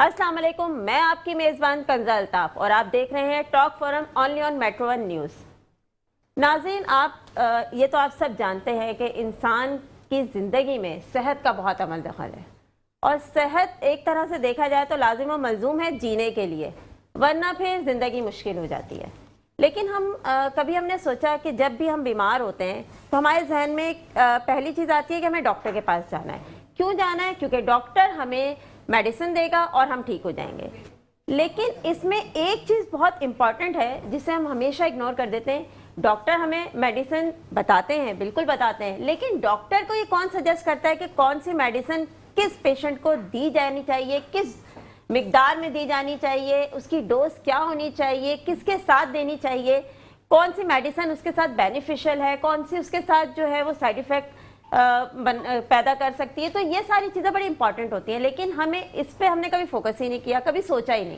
अस्सलाम वालेकुम, मैं आपकी मेज़बान कंज़ा अल्ताफ और आप देख रहे हैं talk forum only on metro one news. नाज़रीन, आप ये तो आप सब जानते हैं कि इंसान की ज़िंदगी में सेहत का बहुत अमल दखल है और सेहत एक तरह से देखा जाए तो लाजिम व मलजूम है जीने के लिए, वरना फिर ज़िंदगी मुश्किल हो जाती है। लेकिन कभी हमने सोचा कि जब भी हम बीमार होते हैं तो हमारे जहन में पहली चीज़ आती है कि हमें डॉक्टर के पास जाना है। क्यों जाना है? क्योंकि डॉक्टर हमें मेडिसिन देगा और हम ठीक हो जाएंगे। लेकिन इसमें एक चीज़ बहुत इंपॉर्टेंट है जिसे हम हमेशा इग्नोर कर देते हैं। डॉक्टर हमें मेडिसिन बताते हैं, बिल्कुल बताते हैं, लेकिन डॉक्टर को ये कौन सजेस्ट करता है कि कौन सी मेडिसिन किस पेशेंट को दी जानी चाहिए, किस मिकदार में दी जानी चाहिए, उसकी डोज क्या होनी चाहिए, किसके साथ देनी चाहिए, कौन सी मेडिसिन उसके साथ बेनिफिशियल है, कौन सी उसके साथ जो है वो साइड इफ़ेक्ट पैदा कर सकती है। तो ये सारी चीज़ें बड़ी इंपॉर्टेंट होती हैं, लेकिन हमें इस पे हमने कभी फोकस ही नहीं किया, कभी सोचा ही नहीं।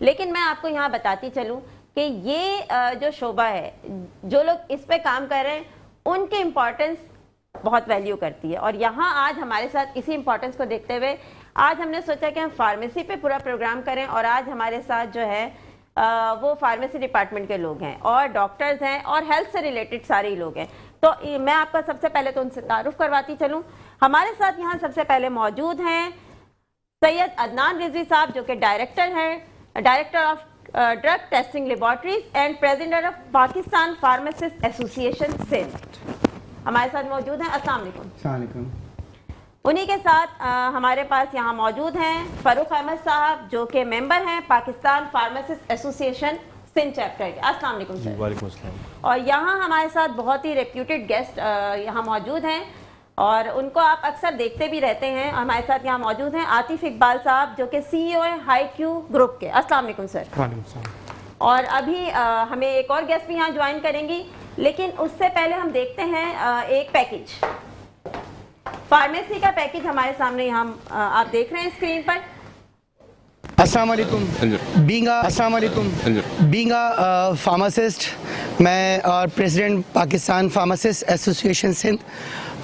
लेकिन मैं आपको यहाँ बताती चलूँ कि ये जो शोबा है, जो लोग इस पे काम कर रहे हैं, उनकी इम्पोर्टेंस बहुत वैल्यू करती है। और यहाँ आज हमारे साथ इसी इम्पोर्टेंस को देखते हुए आज हमने सोचा कि हम फार्मेसी पे पूरा प्रोग्राम करें। और आज हमारे साथ जो है वो फार्मेसी डिपार्टमेंट के लोग हैं और डॉक्टर्स हैं और हेल्थ से रिलेटेड सारे ही लोग हैं। तो मैं आपका सबसे पहले तो उनसे तारुफ करवाती चलूं। हमारे साथ यहाँ सबसे पहले मौजूद हैं सैयद अदनान रिजवी साहब, जो कि डायरेक्टर हैं, director of drug testing laboratories and president of Pakistan pharmacist association Sindh हमारे साथ मौजूद हैं। अस्सलाम वालेकुम। उन्हीं के साथ हमारे पास यहाँ मौजूद हैं फरूक अहमद साहब, जो कि मेंबर हैं Pakistan pharmacist association Sindh chapter के। अस्सलाम वालेकुम सर। वालेकुम अस्सलाम। और यहाँ हमारे साथ बहुत ही रेप्यूटेड गेस्ट यहाँ मौजूद हैं और उनको आप अक्सर देखते भी रहते हैं। हमारे साथ यहाँ मौजूद हैं आतिफ इकबाल साहब, जो कि CEO है हाई क्यू ग्रुप के। अस्सलाम वालेकुम सर। वालेकुम अस्सलाम। और अभी हमें एक और गेस्ट भी यहाँ ज्वाइन करेंगी, लेकिन उससे पहले हम देखते हैं एक पैकेज, फार्मेसी का पैकेज हमारे सामने यहाँ आप देख रहे हैं स्क्रीन पर। अस्सलाम वालेकुम। बीइंग अ फार्मासिस्ट, मैं और president Pakistan pharmacist association Sindh,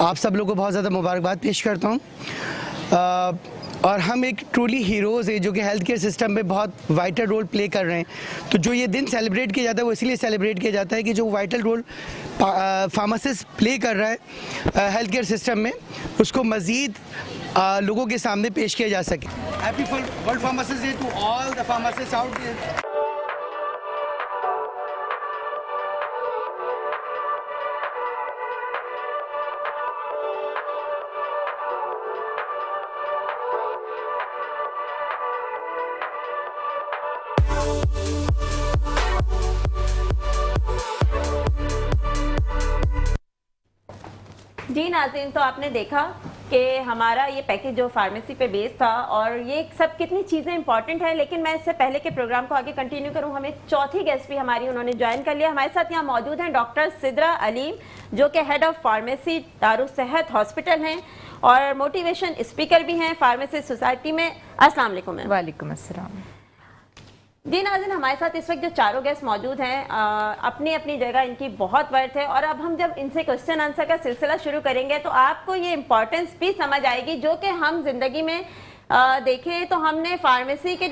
आप सब लोगों को बहुत ज़्यादा मुबारकबाद पेश करता हूँ। और हम एक ट्रूली हीरोज़ है जो कि हेल्थ केयर सिस्टम में बहुत वाइटल रोल प्ले कर रहे हैं। तो जो ये दिन सेलिब्रेट किया जाता है वो इसलिए सेलिब्रेट किया जाता है कि जो वाइटल रोल फार्मासिस्ट प्ले कर रहा है हेल्थ केयर सिस्टम में, उसको मज़ीद लोगों के सामने पेश किया जा सके। Happy world pharmacist day to all the pharmacists out there. जी नाज़रीन, तो आपने देखा कि हमारा ये पैकेज जो फार्मेसी पे बेस था और ये सब कितनी चीज़ें इंपॉर्टेंट है। लेकिन मैं इससे पहले के प्रोग्राम को आगे कंटिन्यू करूं, हमें चौथी गेस्ट भी हमारी उन्होंने ज्वाइन कर लिया। हमारे साथ यहाँ मौजूद हैं डॉक्टर सिद्रा अलीम, जो कि हेड ऑफ फार्मेसी दारुस्सेहत हॉस्पिटल हैं और मोटिवेशन स्पीकर भी हैं फार्मेसी सोसाइटी में। अस्सलाम वालेकुम। वालेकुम अस्सलाम। जी नाज़रीन, हमारे साथ इस वक्त जो चारों गेस्ट मौजूद हैं, अपनी अपनी जगह इनकी बहुत वर्थ है। और अब हम जब इनसे क्वेश्चन आंसर का सिलसिला शुरू करेंगे तो आपको ये इम्पोर्टेंस भी समझ आएगी, जो कि हम जिंदगी में देखें तो हमने फार्मेसी के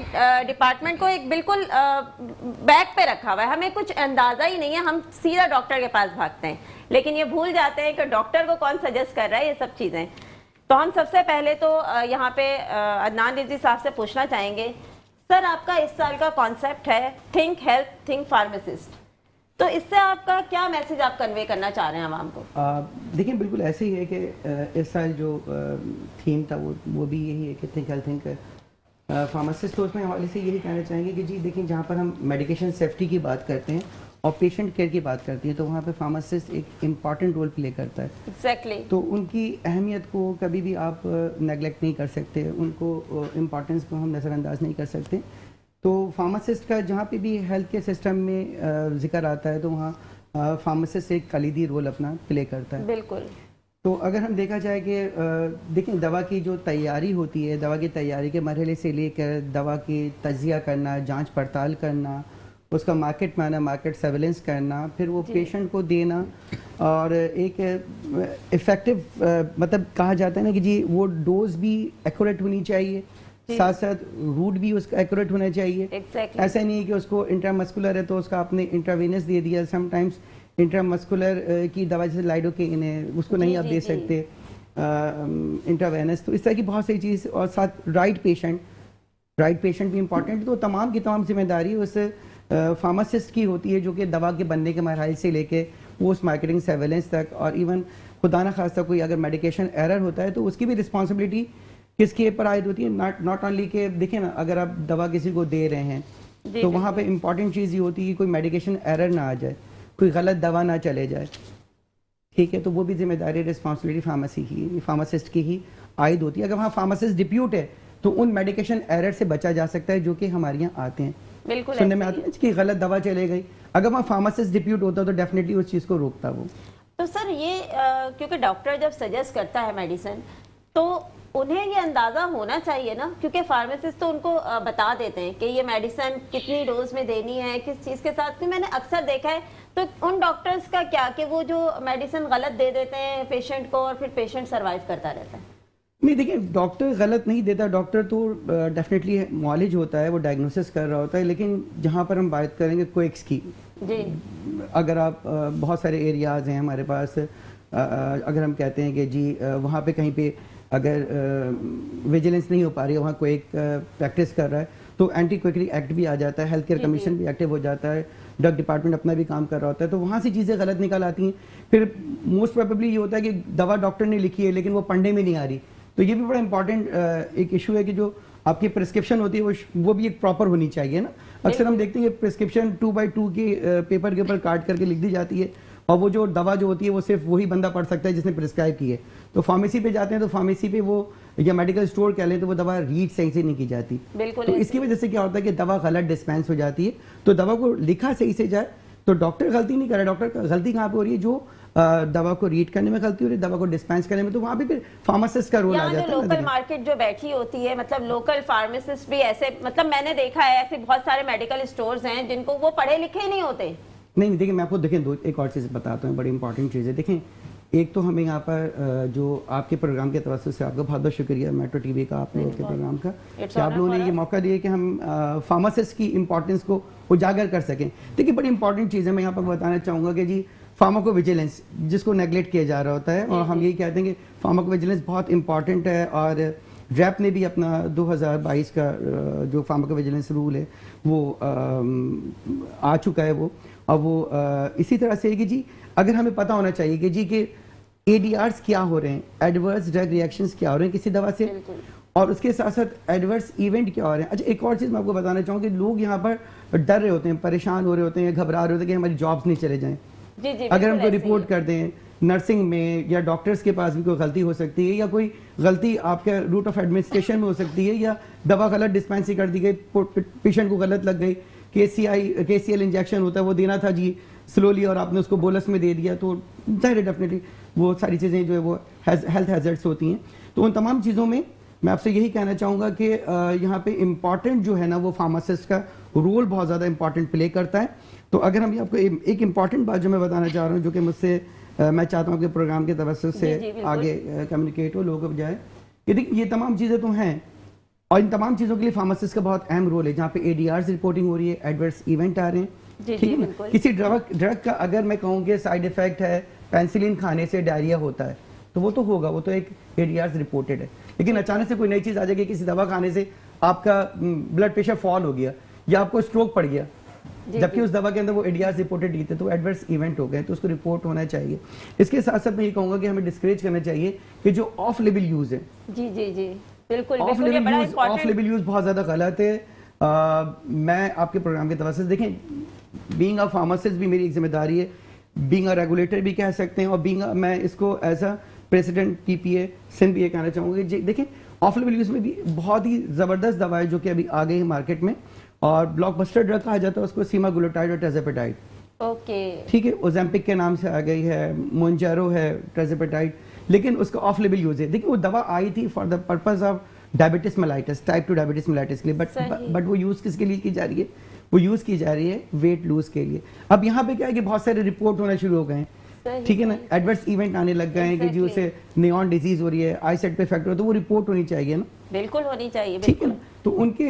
डिपार्टमेंट को एक बिल्कुल बैक पे रखा हुआ है, हमें कुछ अंदाज़ा ही नहीं है, हम सीधा डॉक्टर के पास भागते हैं, लेकिन ये भूल जाते हैं कि डॉक्टर को कौन सजेस्ट कर रहा है ये सब चीज़ें। तो हम सबसे पहले तो यहाँ पे अदनान रिजवी साहब से पूछना चाहेंगे, सर आपका इस साल का कॉन्सेप्ट है थिंक हेल्थ थिंक फार्मासिस्ट, तो इससे आपका क्या मैसेज आप कन्वे करना चाह रहे हैं आवाम को? देखिए, बिल्कुल ऐसे ही है कि इस साल जो थीम था वो भी यही है कि थिंक हेल्थ थिंक फार्मासिस्ट। तो उसमें हवाले से यही कहना चाहेंगे कि जी देखिए, जहाँ पर हम मेडिकेशन सेफ्टी की बात करते हैं और पेशेंट केयर की बात करती है तो वहाँ पे फार्मासिस्ट एक इम्पॉर्टेंट रोल प्ले करता है। एग्जैक्टली। तो उनकी अहमियत को कभी भी आप नेगलेक्ट नहीं कर सकते, उनको इम्पॉर्टेंस को हम नज़रअंदाज नहीं कर सकते। तो फार्मासिस्ट का जहाँ पे भी हेल्थ केयर सिस्टम में जिक्र आता है तो वहाँ फार्मासिस्ट एक कलीदी रोल अपना प्ले करता है। बिल्कुल। तो अगर हम देखा जाए कि देखें, दवा की जो तैयारी होती है, दवा की तैयारी के मरहले से लेकर दवा की तज्जिया करना, जांच पड़ताल करना, उसका मार्केट में आना, मार्केट सर्वेलेंस करना, फिर वो पेशेंट को देना, और एक इफ़ेक्टिव मतलब कहा जाता है ना कि जी वो डोज भी एक्यूरेट होनी चाहिए, साथ साथ रूट भी उसका एक्यूरेट होना चाहिए। Exactly. ऐसा नहीं है कि उसको इंट्रामस्कुलर है तो उसका आपने इंट्रावेनस दे दिया। समटाइम्स इंट्रामस्कुलर की दवा जैसे लाइडोकेन है उसको नहीं आप दे सकते इंट्रावेनस। तो इस तरह की बहुत सारी चीज़, और साथ राइट पेशेंट भी इंपॉर्टेंट। तो तमाम की तमाम जिम्मेदारी उस फार्मासिस्ट की होती है जो कि दवा के बनने के मरहल से लेके पोस्ट मार्केटिंग सर्वेलेंस तक, और इवन खुदा न खास्ता कोई अगर मेडिकेशन एरर होता है तो उसकी भी रिस्पॉन्सिबिलिटी किसके ऊपर आयद होती है। नॉट ओनली के देखिए ना, अगर आप दवा किसी को दे रहे हैं तो वहाँ पे इम्पॉर्टेंट चीज़ ये होती है कि कोई मेडिकेशन एरर ना आ जाए, कोई गलत दवा ना चले जाए, ठीक है। तो वो भी जिम्मेदारी रिस्पॉन्सिबिलिटी फार्मासिस्ट की ही आयद होती है। अगर वहाँ फार्मासिस्ट डिप्यूट है तो उन मेडिकेशन एरर से बचा जा सकता है जो कि हमारे यहाँ आते हैं, बिल्कुल सुनने में आते हैं कि गलत दवा चले गई। अगर वहाँ फार्मासिस्ट डिप्यूट होता तो डेफिनेटली उस चीज़ को रोकता वो। तो सर ये क्योंकि डॉक्टर जब सजेस्ट करता है मेडिसिन तो उन्हें ये अंदाजा होना चाहिए ना, क्योंकि फार्मासिस्ट तो उनको बता देते हैं कि ये मेडिसिन कितनी डोज में देनी है, किस चीज़ के साथ। मैंने अक्सर देखा है तो उन डॉक्टर्स का क्या कि वो जो मेडिसिन गलत दे देते हैं पेशेंट को और फिर पेशेंट सरवाइव करता रहता है। नहीं देखिए, डॉक्टर गलत नहीं देता, डॉक्टर तो डेफिनेटली मॉलेज होता है, वो डायग्नोसिस कर रहा होता है। लेकिन जहाँ पर हम बात करेंगे क्विक्स की जी, अगर आप बहुत सारे एरियाज़ हैं हमारे पास, अगर हम कहते हैं कि जी वहाँ पे कहीं पे अगर विजिलेंस नहीं हो पा रही है, वहाँ कोई एक प्रैक्टिस कर रहा है तो एंटी क्विकरी एक्ट भी आ जाता है, हेल्थ केयर कमीशन भी एक्टिव हो जाता है, ड्रग डिपार्टमेंट अपना भी काम कर रहा होता है। तो वहाँ से चीज़ें गलत निकल आती हैं। फिर मोस्ट प्रोबेबली ये होता है कि दवा डॉक्टर ने लिखी है लेकिन वो पढ़ने में नहीं आ रही। तो ये भी बड़ा इंपॉर्टेंट एक इशू है कि जो आपकी प्रिस्क्रिप्शन होती है वो भी एक प्रॉपर होनी चाहिए ना। अक्सर हम देखते हैं प्रिस्क्रिप्शन 2x2 के पेपर के ऊपर काट करके लिख दी जाती है, और वो जो दवा जो होती है वो सिर्फ वही बंदा पढ़ सकता है जिसने प्रिस्क्राइब की है। तो फार्मेसी पे जाते हैं तो फार्मेसी पे वो या मेडिकल स्टोर कह लें तो वो दवा रीड सही से नहीं की जाती। तो इसकी वजह से क्या होता है कि दवा गलत डिस्पेंस हो जाती है। तो दवा को लिखा सही से जाए तो डॉक्टर गलती नहीं कर रहा, डॉक्टर गलती कहाँ पे हो रही है, जो दवा को रीड करने में गलती हो रही है, दवा को डिस्पेंस करने में। तो वहाँ पे फिर फार्मासिस्ट का रोल आ जाता है। लोकल मार्केट जो बैठी होती है, मतलब लोकल फार्मासिस्ट भी ऐसे, मतलब मैंने देखा है ऐसे बहुत सारे मेडिकल स्टोर्स हैं जिनको वो पढ़े लिखे ही नहीं होते। नहीं देखिए, मैं आपको देखें एक और चीज़ बताता हूँ, बड़ी इंपॉर्टेंट चीज़ है। देखें, एक तो हमें यहाँ पर जो आपके प्रोग्राम के तवज्जो से आपका बहुत बहुत शुक्रिया मेट्रो टीवी का, आप लोगों के प्रोग्राम का, कि आप लोगों ने ये मौका दिया कि हम फार्मासिस्ट की इंपॉर्टेंस को उजागर कर सकें। देखिए, बड़ी इंपॉर्टेंट चीज़ है। मैं यहाँ पर बताना चाहूँगा कि जी फार्माकोविजिलेंस जिसको नेगलेक्ट किया जा रहा होता है, और हम यही कहते हैं कि फार्माकोविजिलेंस बहुत इंपॉर्टेंट है। और रैप ने भी अपना 2022 का जो फार्माकोविजिलेंस रूल है वो आ चुका है वो। अब वो इसी तरह से है कि जी अगर हमें पता होना चाहिए कि जी के ADRs क्या हो रहे हैं, एडवर्स ड्रग रिएक्शंस क्या हो रहे हैं किसी दवा से, और उसके साथ साथ एडवर्स इवेंट क्या हो रहे हैं। अच्छा, एक और चीज़ मैं आपको बताना चाहूँगा कि लोग यहाँ पर डर रहे होते हैं, परेशान हो रहे होते हैं, घबरा रहे होते हैं कि हमारी जॉब्स नहीं चले जाएँ। अगर हम कोई रिपोर्ट कर दें नर्सिंग में या डॉक्टर्स के पास भी कोई गलती हो सकती है, या कोई गलती आपके रूट ऑफ एडमिनिस्ट्रेशन में हो सकती है, या दवा गलत डिस्पेंसिंग कर दी गई, पेशेंट को गलत लग गई, KCL इंजेक्शन होता है वो देना था जी स्लोली और आपने उसको बोलस में दे दिया, तो जाहिर है डेफिनेटली वो सारी चीज़ें जो है वो हेल्थ हैजर्ड्स होती हैं। तो उन तमाम चीज़ों में मैं आपसे यही कहना चाहूँगा कि यहाँ पे इम्पॉर्टेंट जो है ना वो फार्मासिस्ट का रोल बहुत ज़्यादा इंपॉर्टेंट प्ले करता है। तो अगर हम आपको एक इम्पॉर्टेंट बात जो मैं बताना चाह रहा हूँ, जो कि मुझसे मैं चाहता हूँ कि प्रोग्राम के तवज्जो से आगे कम्युनिकेट हो लोगों को बजाय, कि देखिए ये तमाम चीज़ें तो हैं, और इन तमाम चीज़ों के लिए फार्मासिस्ट का बहुत अहम रोल है। जहाँ पे ADRs रिपोर्टिंग हो रही है, एडवर्स इवेंट आ रहे हैं, ठीक है ना। किसी ड्रग का अगर मैं कहूँ कि साइड इफेक्ट है, पेंसिलिन खाने से डायरिया होता है, तो वो तो होगा, वो तो एक ADRs रिपोर्टेड है। लेकिन अचानक से कोई नई चीज़ आ जाएगी, किसी दवा खाने से आपका ब्लड प्रेशर फॉल हो गया या आपको स्ट्रोक पड़ गया, जबकि उस दवा के अंदर वो ADRs रिपोर्टेड नहीं थे, तो एडवर्स इवेंट हो गए, तो उसको रिपोर्ट होना चाहिए। इसके साथ साथ मैं ये कहूँगा कि हमें डिस्करेज करना चाहिए कि जो ऑफ लेवल यूज़ है, जी जी जी बिल्कुल, ऑफ लेवल यूज़ बहुत ज़्यादा गलत है। मैं आपके प्रोग्राम के तवज्जो से, देखें, बीइंग अ फार्मासिस्ट भी मेरी एक जिम्मेदारी है, बीइंग अ रेगुलेटर भी कह सकते हैं, और बीइंग मैं इसको as a president PPA Sindh भी ये कहना चाहूँगी। देखें, ऑफ लेवल यूज़ में भी बहुत ही ज़बरदस्त दवाएं जो कि अभी आ गई है मार्केट में, और ब्लॉकबस्टर ड्रग कहा जाता है उसको, सीमाग्लूटाइड और टेज़ापेटाइड, ओके, ठीक है, ओजेम्पिक के नाम से आ गई है, मोन्जारो है, टेज़ापेटाइड, लेकिन उसका ऑफ लेवल यूज़ है। देखिए, वो दवा आई थी for the purpose of diabetes mellitus, type 2 diabetes mellitus के लिए, बट वो यूज़ किसके लिए की जा रही है, वो यूज़ की जा रही है वेट लूज के लिए। अब यहाँ पे क्या है कि बहुत सारे रिपोर्ट होना शुरू हो गए हैं, सही, ठीक है ना, एडवर्स इवेंट आने लग गए हैं कि जी उसे नियॉन डिजीज हो रही है, आई साइट पे इफेक्ट हो रहा है, तो वो रिपोर्ट होनी चाहिए ना, बिल्कुल होनी चाहिए, ठीक है बिल्कुल। ना। तो उनके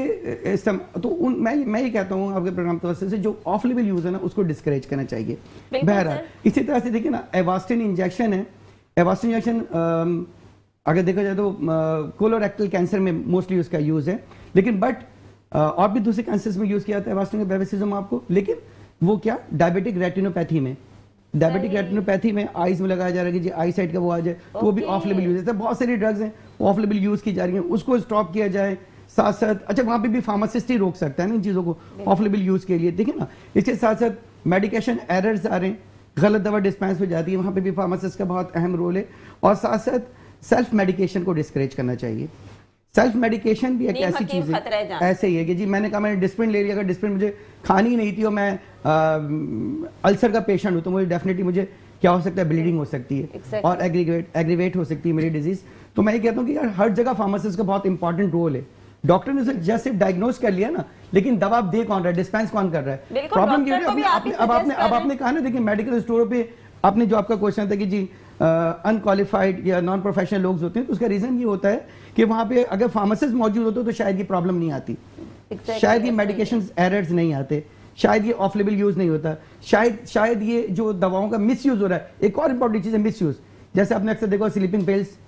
तो मैं ये कहता हूँ आपके प्रोग्राम की वजह से जो ऑफ लेवल यूज है ना उसको डिस्करेज करना चाहिए। बिल्कुल बहरहाल सर। इसी तरह से देखिए ना, एवास्टिन इंजेक्शन है, एवास्टिन इंजेक्शन अगर देखा जाए तो कोलोरेक्टल कैंसर में मोस्टली उसका यूज है, लेकिन बट और भी दूसरे कैंसर्स में यूज किया जाता है एवास्टिन का बेविसिज्म आपको, लेकिन वो क्या डायबिटिक रेटिनोपैथी में, डायबिटिक रेटिनोपैथी में आईज में लगाया जा रहा है कि जी आई साइड का वो आ जाए, तो वो भी ऑफ लेवल यूज है। बहुत सारी ड्रग्स हैं ऑफ लेवल यूज की जा रही हैं, उसको स्टॉप किया जाए। साथ साथ अच्छा वहाँ पे भी फार्मासिस्ट ही रोक सकता है ना इन चीज़ों को ऑफ लेवल यूज के लिए, देखिए ना। इसके साथ साथ मेडिकेशन एरर्स आ रहे हैं, गलत दवा डिस्पेंस हो जाती है, वहाँ पे भी फार्मासिस्ट का बहुत अहम रोल है। और साथ साथ सेल्फ मेडिकेशन को डिस्करेज करना चाहिए। सेल्फ मेडिकेशन भी एक ऐसी चीज है, ऐसे ही है कि जी मैंने कहा मैंने डिस्प्रिन ले लिया, अगर डिस्प्रिन मुझे खानी ही नहीं थी और मैं अल्सर का पेशेंट हूँ तो मुझे डेफिनेटली मुझे क्या हो सकता है, ब्लीडिंग हो सकती है और एग्रीवेट हो सकती है मेरी डिजीज। तो मैं ये कहता हूँ कि यार हर जगह फार्मासिस्ट का बहुत इंपॉर्टेंट रोल है। डॉक्टर ने उसे जैसे डायग्नोज कर लिया ना, लेकिन दवा दे कौन रहा है, डिस्पेंस कौन कर रहा है, प्रॉब्लम ये है। अब आपने कहा ना, देखिए मेडिकल स्टोर पे आपने जो आपका क्वेश्चन था कि जी अनक्वालिफाइड या नॉन प्रोफेशनल लोग होते हैं, तो उसका रीजन ये होता है कि वहाँ पे अगर फार्मासिस्ट मौजूद होते तो शायद ये प्रॉब्लम नहीं आती, शायद ये मेडिकेशन एरर्स नहीं आते, शायद ये ऑफ लेवल यूज नहीं होता, शायद ये जो दवाओं का मिस यूज हो रहा है। एक और इंपॉर्टेंट चीज है मिस यूज, जैसे आपने अक्सर देखो स्लीपिंग पिल्स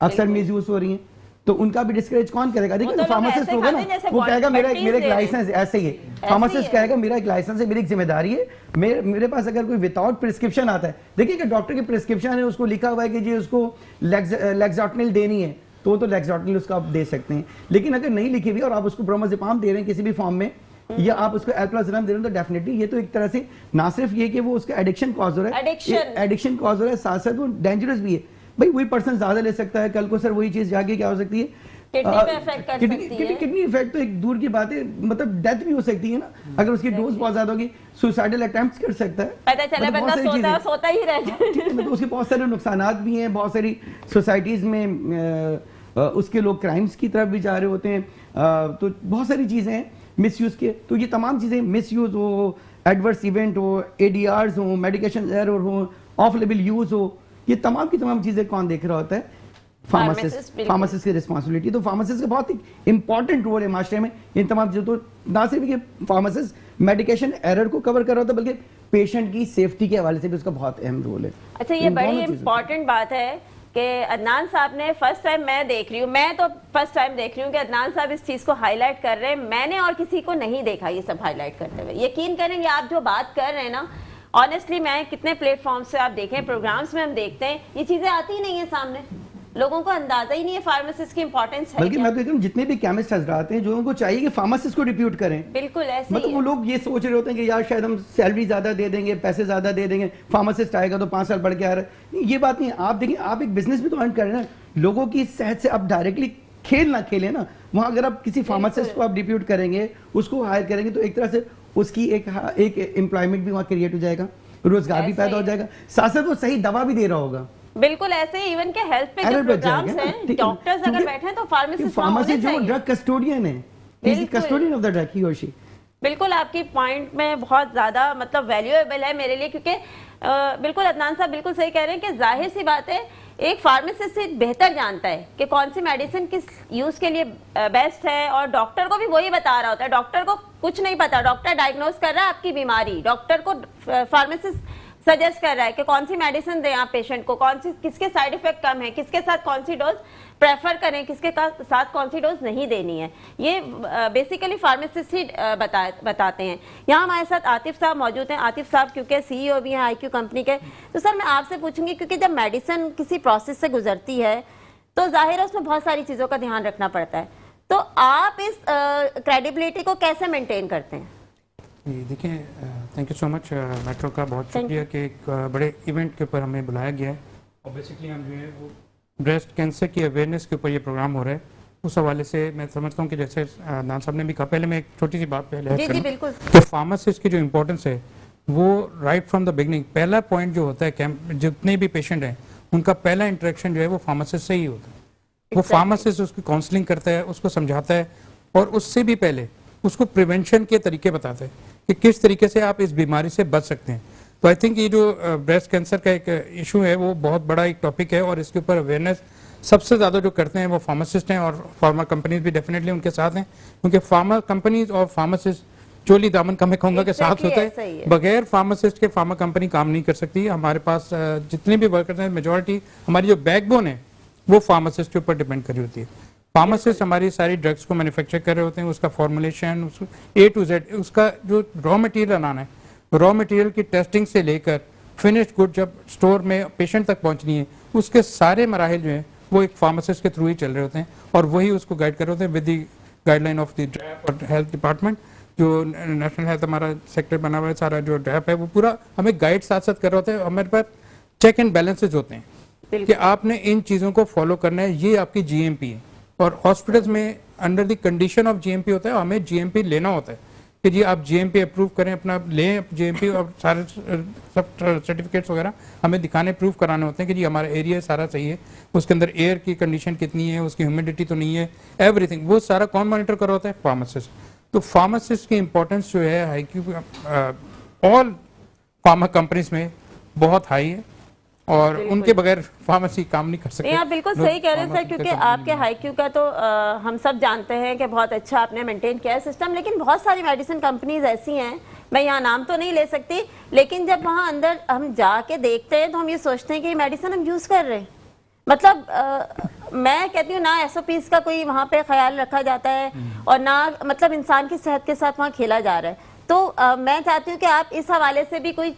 अक्सर मिस यूज हो रही हैं, तो उनका भी डिस्करेज कौन करेगा? देखिए तो फार्मासिस्ट होगा ना, वो कहेगा मेरा एक लाइसेंस, ऐसे ही फार्मासिस्ट कहेगा मेरा एक लाइसेंस है, मेरी एक जिम्मेदारी है, मेरे पास अगर कोई विदाउट प्रिस्क्रिप्शन आता है, देखिए कि डॉक्टर की प्रिस्क्रिप्शन है, उसको लिखा हुआ है कि जी उसको लेक्साटिनिल देनी है, तो लेक्साटिनिल उसको आप दे सकते हैं। लेकिन अगर नहीं लिखी हुई और आप उसको ब्रोमाज़ेपाम दे रहे हैं किसी भी फॉर्म में, या आप उसको एल्प्राजोलम दे रहे हैं, तो डेफिनेटली ये तो एक तरह से ना सिर्फ ये कि वो उसका एडिक्शन कॉज हो रहा है, एडिक्शन कॉज हो रहा है, साथ साथ वो डेंजरस भी है। भाई वही पर्सन ज्यादा ले सकता है, कल को सर वही चीज जाके क्या हो सकती है, किडनी इफेक्ट तो एक दूर की बात है, मतलब डेथ भी हो सकती है ना, अगर उसकी डोज बहुत ज्यादा होगी, सुसाइडल अटेम्प्ट्स कर सकता है, पता चला बंदा सोता ही रह जाए, ठीक है ना। तो उसके बहुत सारे नुकसानात भी हैं, बहुत सारी सोसाइटीज में उसके लोग क्राइम्स की तरफ भी जा रहे होते हैं, तो बहुत सारी चीजें हैं मिसयूज के। तो ये तमाम चीजें मिसयूज हो, एडवर्स इवेंट हो, एडीआरस हो, मेडिकेशन एरर हो, ऑफ लेवल यूज हो, ये तमाम की तमाम चीजें कौन देख रहा होता है? फार्मासिस्ट की रिस्पांसिबिलिटी। तो फार्मासिस्ट का बहुत इंपॉर्टेंट रोल है माशरे में इन तमाम चीजों। तो ना सिर्फ कि फार्मासिस्ट मेडिकेशन एरर को कवर कर रहा होता है, बल्कि पेशेंट की सेफ्टी के हवाले से भी उसका बहुत अहम रोल है। अच्छा, ये बड़ी इंपॉर्टेंट बात है कि अदनान साहब ने फर्स्ट टाइम, मैं देख रही हूँ, मैं तो फर्स्ट टाइम देख रही हूँ कि अदनान साहब इस चीज को हाईलाइट कर रहे हैं। मैंने और किसी को नहीं देखा ये सब हाईलाइट करते हुए। यकीन करेंगे आप जो बात कर रहे हैं ना, ऑनेस्टली मैं कितने प्लेटफॉर्म से आप देखें, प्रोग्राम्स में हम देखते हैं, ये चीजें आती ही नहीं है सामने, लोगों को अंदाजा ही नहीं है फार्मासिस्ट की इंपॉर्टेंस है। बल्कि मैं तो कहता हूं जितने भी केमिस्ट हजरात हैं, जो उनको चाहिए कि फार्मासिस्ट को रिप्यूट करें, बिल्कुल ऐसे मतलब वो लोग ये सोच रहे होते हैं कि यार शायद हम सैलरी ज्यादा दे देंगे, पैसे ज्यादा दे देंगे, फार्मासिस्ट आएगा तो 5 साल बढ़ के आ रहा है। ये बात नहीं, आप देखिए आप एक बिजनेस भी तो अर्न कर रहे हैं ना, लोगों की सेहत से आप डायरेक्टली खेल ना खेले ना। वहां अगर आप किसी फार्मासिस्ट को आप रिप्यूट करेंगे, उसको हायर करेंगे, तो एक तरह से उसकी एक एम्प्लॉयमेंट भी वहां क्रिएट हो जाएगा, रोजगार भी पैदा हो जाएगा, साथ साथ वो सही दवा भी दे रहा होगा। बिल्कुल ऐसे ही इवन के हेल्थ पे जो प्रोग्राम्स हैं, डॉक्टर्स अगर बैठे हैं तो फार्मासिस्ट जो ड्रग कस्टोडियन है, कस्टोडियन ऑफ द ड्रग ही और शी। बिल्कुल आपकी पॉइंट में बहुत ज्यादा मतलब वैल्यूएबल है मेरे लिए, क्योंकि बिल्कुल अदनान साहब बिल्कुल सही कह रहे हैं कि जाहिर सी बात है एक फार्मासिस्ट से बेहतर जानता है कि कौन सी मेडिसिन किस यूज के लिए बेस्ट है, और डॉक्टर को भी वही बता रहा होता है। डॉक्टर को कुछ नहीं पता, डॉक्टर डायग्नोज कर रहा है आपकी बीमारी, डॉक्टर को फार्मासिस्ट सजेस्ट कर रहा है कि कौन सी मेडिसिन दें आप पेशेंट को, कौन सी किसके साइड इफेक्ट कम है, किसके साथ कौन सी डोज प्रेफर करें, किसके साथ कौन सी डोज नहीं देनी है। ये बेसिकली फार्मासिस्ट ही बताते हैं। यहाँ हमारे साथ आतिफ साहब मौजूद हैं। आतिफ साहब क्योंकि सीईओ भी हैं आईक्यू कंपनी के, तो सर मैं आपसे पूछूंगी, क्योंकि जब मेडिसिन किसी प्रोसेस से गुजरती है तो जाहिर है उसमें बहुत सारी चीज़ों का ध्यान रखना पड़ता है, तो आप इस क्रेडिबिलिटी को कैसे मेंटेन करते हैं? देखिए, thank you so much metro का, बहुत शुक्रिया कि एक बड़े इवेंट के ऊपर हमें बुलाया गया है। और बेसिकली हम जो है वो ब्रेस्ट कैंसर की अवेयरनेस के ऊपर ये प्रोग्राम हो रहा है, उस हवाले से मैं समझता हूँ कि जैसे नान साहब ने भी कहा, पहले मैं एक छोटी सी बात पहले जी बिल्कुल, कि फार्मासिस्ट की जो इम्पोर्टेंस है वो राइट फ्रॉम द बिगनिंग, पहला पॉइंट जो होता है, जितने भी पेशेंट हैं उनका पहला इंटरेक्शन जो है वो फार्मासिस्ट से ही होता है। वो फार्मासिस्ट उसकी काउंसलिंग करता है, उसको समझाता है, और उससे भी पहले उसको प्रिवेंशन के तरीके बताता है कि किस तरीके से आप इस बीमारी से बच सकते हैं। तो आई थिंक ये जो ब्रेस्ट कैंसर का एक इशू है वो बहुत बड़ा एक टॉपिक है और इसके ऊपर अवेयरनेस सबसे ज़्यादा जो करते हैं वो फार्मासिस्ट हैं और फार्मा कंपनीज भी डेफिनेटली उनके साथ हैं, क्योंकि फार्मा कंपनीज और फार्मासिस्ट चोली दामन का मैं कहूँगा के साथ होते हैं। बगैर फार्मासिस्ट के फार्मा कंपनी काम नहीं कर सकती। हमारे पास जितने भी वर्कर्स हैं मेजॉरिटी हमारी जो बैकबोन है वो फार्मासिस्ट के ऊपर डिपेंड करी होती है। फार्मासिस्ट हमारी सारी ड्रग्स को मैन्युफैक्चर कर रहे होते हैं, उसका फॉर्मुलेशन A to Z, उसका जो रॉ मटेरियल बनाना है, रॉ मटेरियल की टेस्टिंग से लेकर फिनिश्ड गुड जब स्टोर में पेशेंट तक पहुंचनी है, उसके सारे मराहिल जो हैं वो एक फार्मासिस्ट के थ्रू ही चल रहे होते हैं और वही उसको गाइड कर रहे होते हैं with the guideline of the DRAP और हेल्थ डिपार्टमेंट। जो नेशनल हेल्थ हमारा सेक्टर बना हुआ है, सारा जो ड्रैप है वो पूरा हमें गाइड साथ साथ कर रहे होते हैं। हमारे पास चेक एंड बैलेंसेज होते हैं कि आपने इन चीज़ों को फॉलो करना है, ये आपकी GMP है। और हॉस्पिटल्स में under the condition of GMP होता है, हमें GMP लेना होता है कि जी आप GMP अप्रूव करें, अपना लें GMP और सारे सब सर्टिफिकेट्स वगैरह हमें दिखाने प्रूव कराने होते हैं कि जी हमारा एरिया सारा सही है, उसके अंदर एयर की कंडीशन कितनी है, उसकी ह्यूमिडिटी तो नहीं है, एवरीथिंग वो सारा कौन मॉनिटर कर रहा होता है? फार्मासिस्ट। तो फार्मासिस्ट की इंपॉर्टेंस जो है ऑल फार्मा कंपनीज में बहुत हाई है और उनके बगैर फार्मेसी काम नहीं कर सकते। आप बिल्कुल सही कह रहे हैं सर, क्योंकि आपके हाईक्यू का तो हम सब जानते हैं कि बहुत अच्छा आपने मेंटेन किया है सिस्टम, लेकिन बहुत सारी मेडिसिन कंपनीज ऐसी हैं, मैं यहाँ नाम तो नहीं ले सकती, लेकिन जब वहाँ अंदर हम जाके देखते हैं तो हम ये सोचते हैं कि ये मेडिसिन हम यूज कर रहे हैं। मतलब मैं कहती हूँ ना SOPs का कोई वहाँ पे ख्याल रखा जाता है और ना मतलब इंसान की सेहत के साथ वहाँ खेला जा रहा है। तो मैं चाहती हूँ कि आप इस हवाले से भी कोई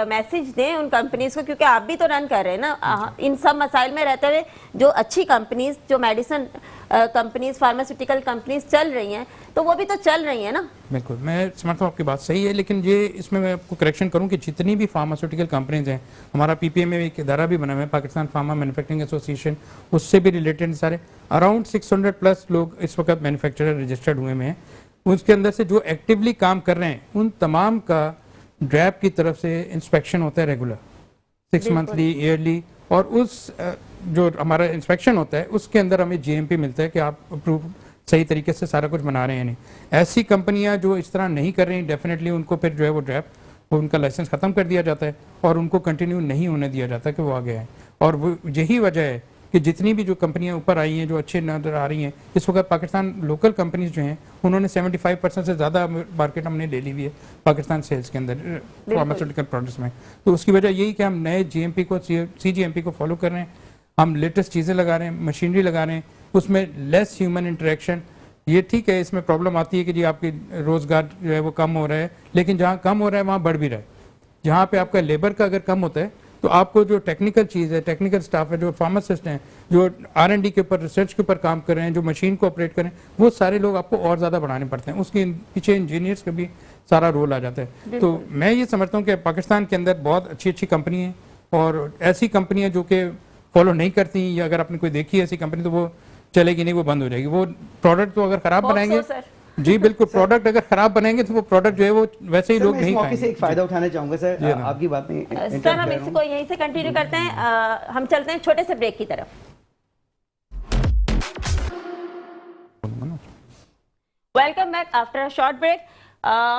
मैसेज दें उन कंपनीज को, क्योंकि आप भी तो रन कर रहे हैं ना इन सब मसाइल में रहते हुए। जो अच्छी कंपनीज, जो मेडिसिन कंपनीज, फार्मास्यूटिकल कंपनीज चल रही हैं, तो वो भी तो चल रही हैं ना। बिल्कुल, मैं समझता हूँ आपकी बात सही है, लेकिन ये इसमें मैं आपको करेक्शन करूँ कि जितनी भी फार्मास्यूटिकल कंपनीज हैं, हमारा PPA में एक इदारा भी बना हुआ है, पाकिस्तान फार्मा मैन्युफैक्चरिंग एसोसिएशन, उससे भी रिलेटेड सारे अराउंड 600+ लोग इस वक्त मैन्युफैक्चरर रजिस्टर्ड हुए हैं। उसके अंदर से जो एक्टिवली काम कर रहे हैं उन तमाम का ड्रैप की तरफ से इंस्पेक्शन होता है रेगुलर, 6 मंथली, ईयरली, और उस जो हमारा इंस्पेक्शन होता है उसके अंदर हमें GMP मिलता है कि आप अप्रूव सही तरीके से सारा कुछ बना रहे हैं। नहीं, ऐसी कंपनियां जो इस तरह नहीं कर रही, डेफिनेटली उनको फिर जो है वो ड्रैप, वो उनका लाइसेंस ख़त्म कर दिया जाता है और उनको कंटिन्यू नहीं होने दिया जाता कि वो आगे आए। और वो यही वजह है कि जितनी भी जो कंपनियां ऊपर आई हैं, जो अच्छे नजर आ रही हैं, इस वक्त पाकिस्तान लोकल कंपनीज जो हैं उन्होंने 75% से ज़्यादा मार्केट हमने ले ली हुई है पाकिस्तान सेल्स के अंदर फार्मास्यूटिकल प्रोडक्ट्स में। तो उसकी वजह यही कि हम नए GMP को, CGMP को फॉलो कर रहे हैं, हम लेटेस्ट चीज़ें लगा रहे हैं, मशीनरी लगा रहे हैं, उसमें लेस ह्यूमन इंटरेक्शन। ये ठीक है, इसमें प्रॉब्लम आती है कि जी आपकी रोज़गार जो है वो कम हो रहा है, लेकिन जहाँ कम हो रहा है वहाँ बढ़ भी रहा है। जहाँ पे आपका लेबर का अगर कम होता है तो आपको जो टेक्निकल चीज़ है, टेक्निकल स्टाफ है, जो फार्मासिस्ट हैं, जो R&D के ऊपर, रिसर्च के ऊपर काम कर रहे हैं, जो मशीन को ऑपरेट करें, वो सारे लोग आपको और ज़्यादा बढ़ाने पड़ते हैं। उसके पीछे इंजीनियर्स का भी सारा रोल आ जाता है। तो मैं ये समझता हूँ कि पाकिस्तान के अंदर बहुत अच्छी अच्छी कंपनी है और ऐसी कंपनियाँ जो कि फॉलो नहीं करती, या अगर आपने कोई देखी ऐसी कंपनी तो वो चलेगी नहीं, वो बंद हो जाएगी। वो प्रोडक्ट तो अगर खराब बनाएंगे, जी बिल्कुल, प्रोडक्ट अगर खराब बनाएंगे तो वो प्रोडक्ट जो है वो वैसे ही लोग नहीं खाएंगे। से एक फायदा उठाना चाहूंगा सर, आपकी बात में सर हम इसको यहीं से कंटिन्यू करते हैं। हम चलते हैं छोटे से ब्रेक की तरफ। Welcome back after a short break.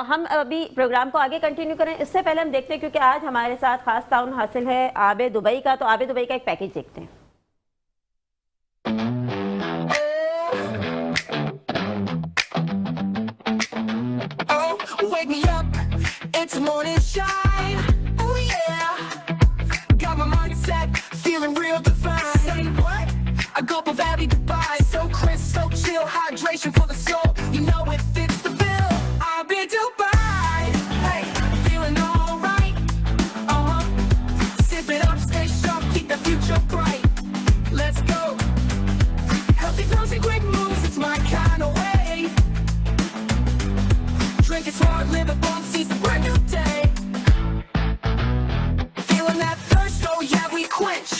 हम अभी प्रोग्राम को आगे कंटिन्यू करें, इससे पहले हम देखते हैं, क्योंकि आज हमारे साथ खास ताउन हासिल है आबे दुबई का, तो आबे दुबई का एक पैकेज देखते हैं। Wake me up, it's morning shine. Oh yeah, got my mindset feeling real divine. Say what? A gulp of Abbey Dubai, so crisp, so chill, hydration for the soul. You know it fits the bill. I'll be Dubai, hey, feeling alright. Sip it up, stay sharp, keep the future bright. Let's go. Healthy pills and great moves, it's my kind of way. Drink it smart, live it bomb, seize a brand new day. Feeling that thirst, oh yeah, we quench.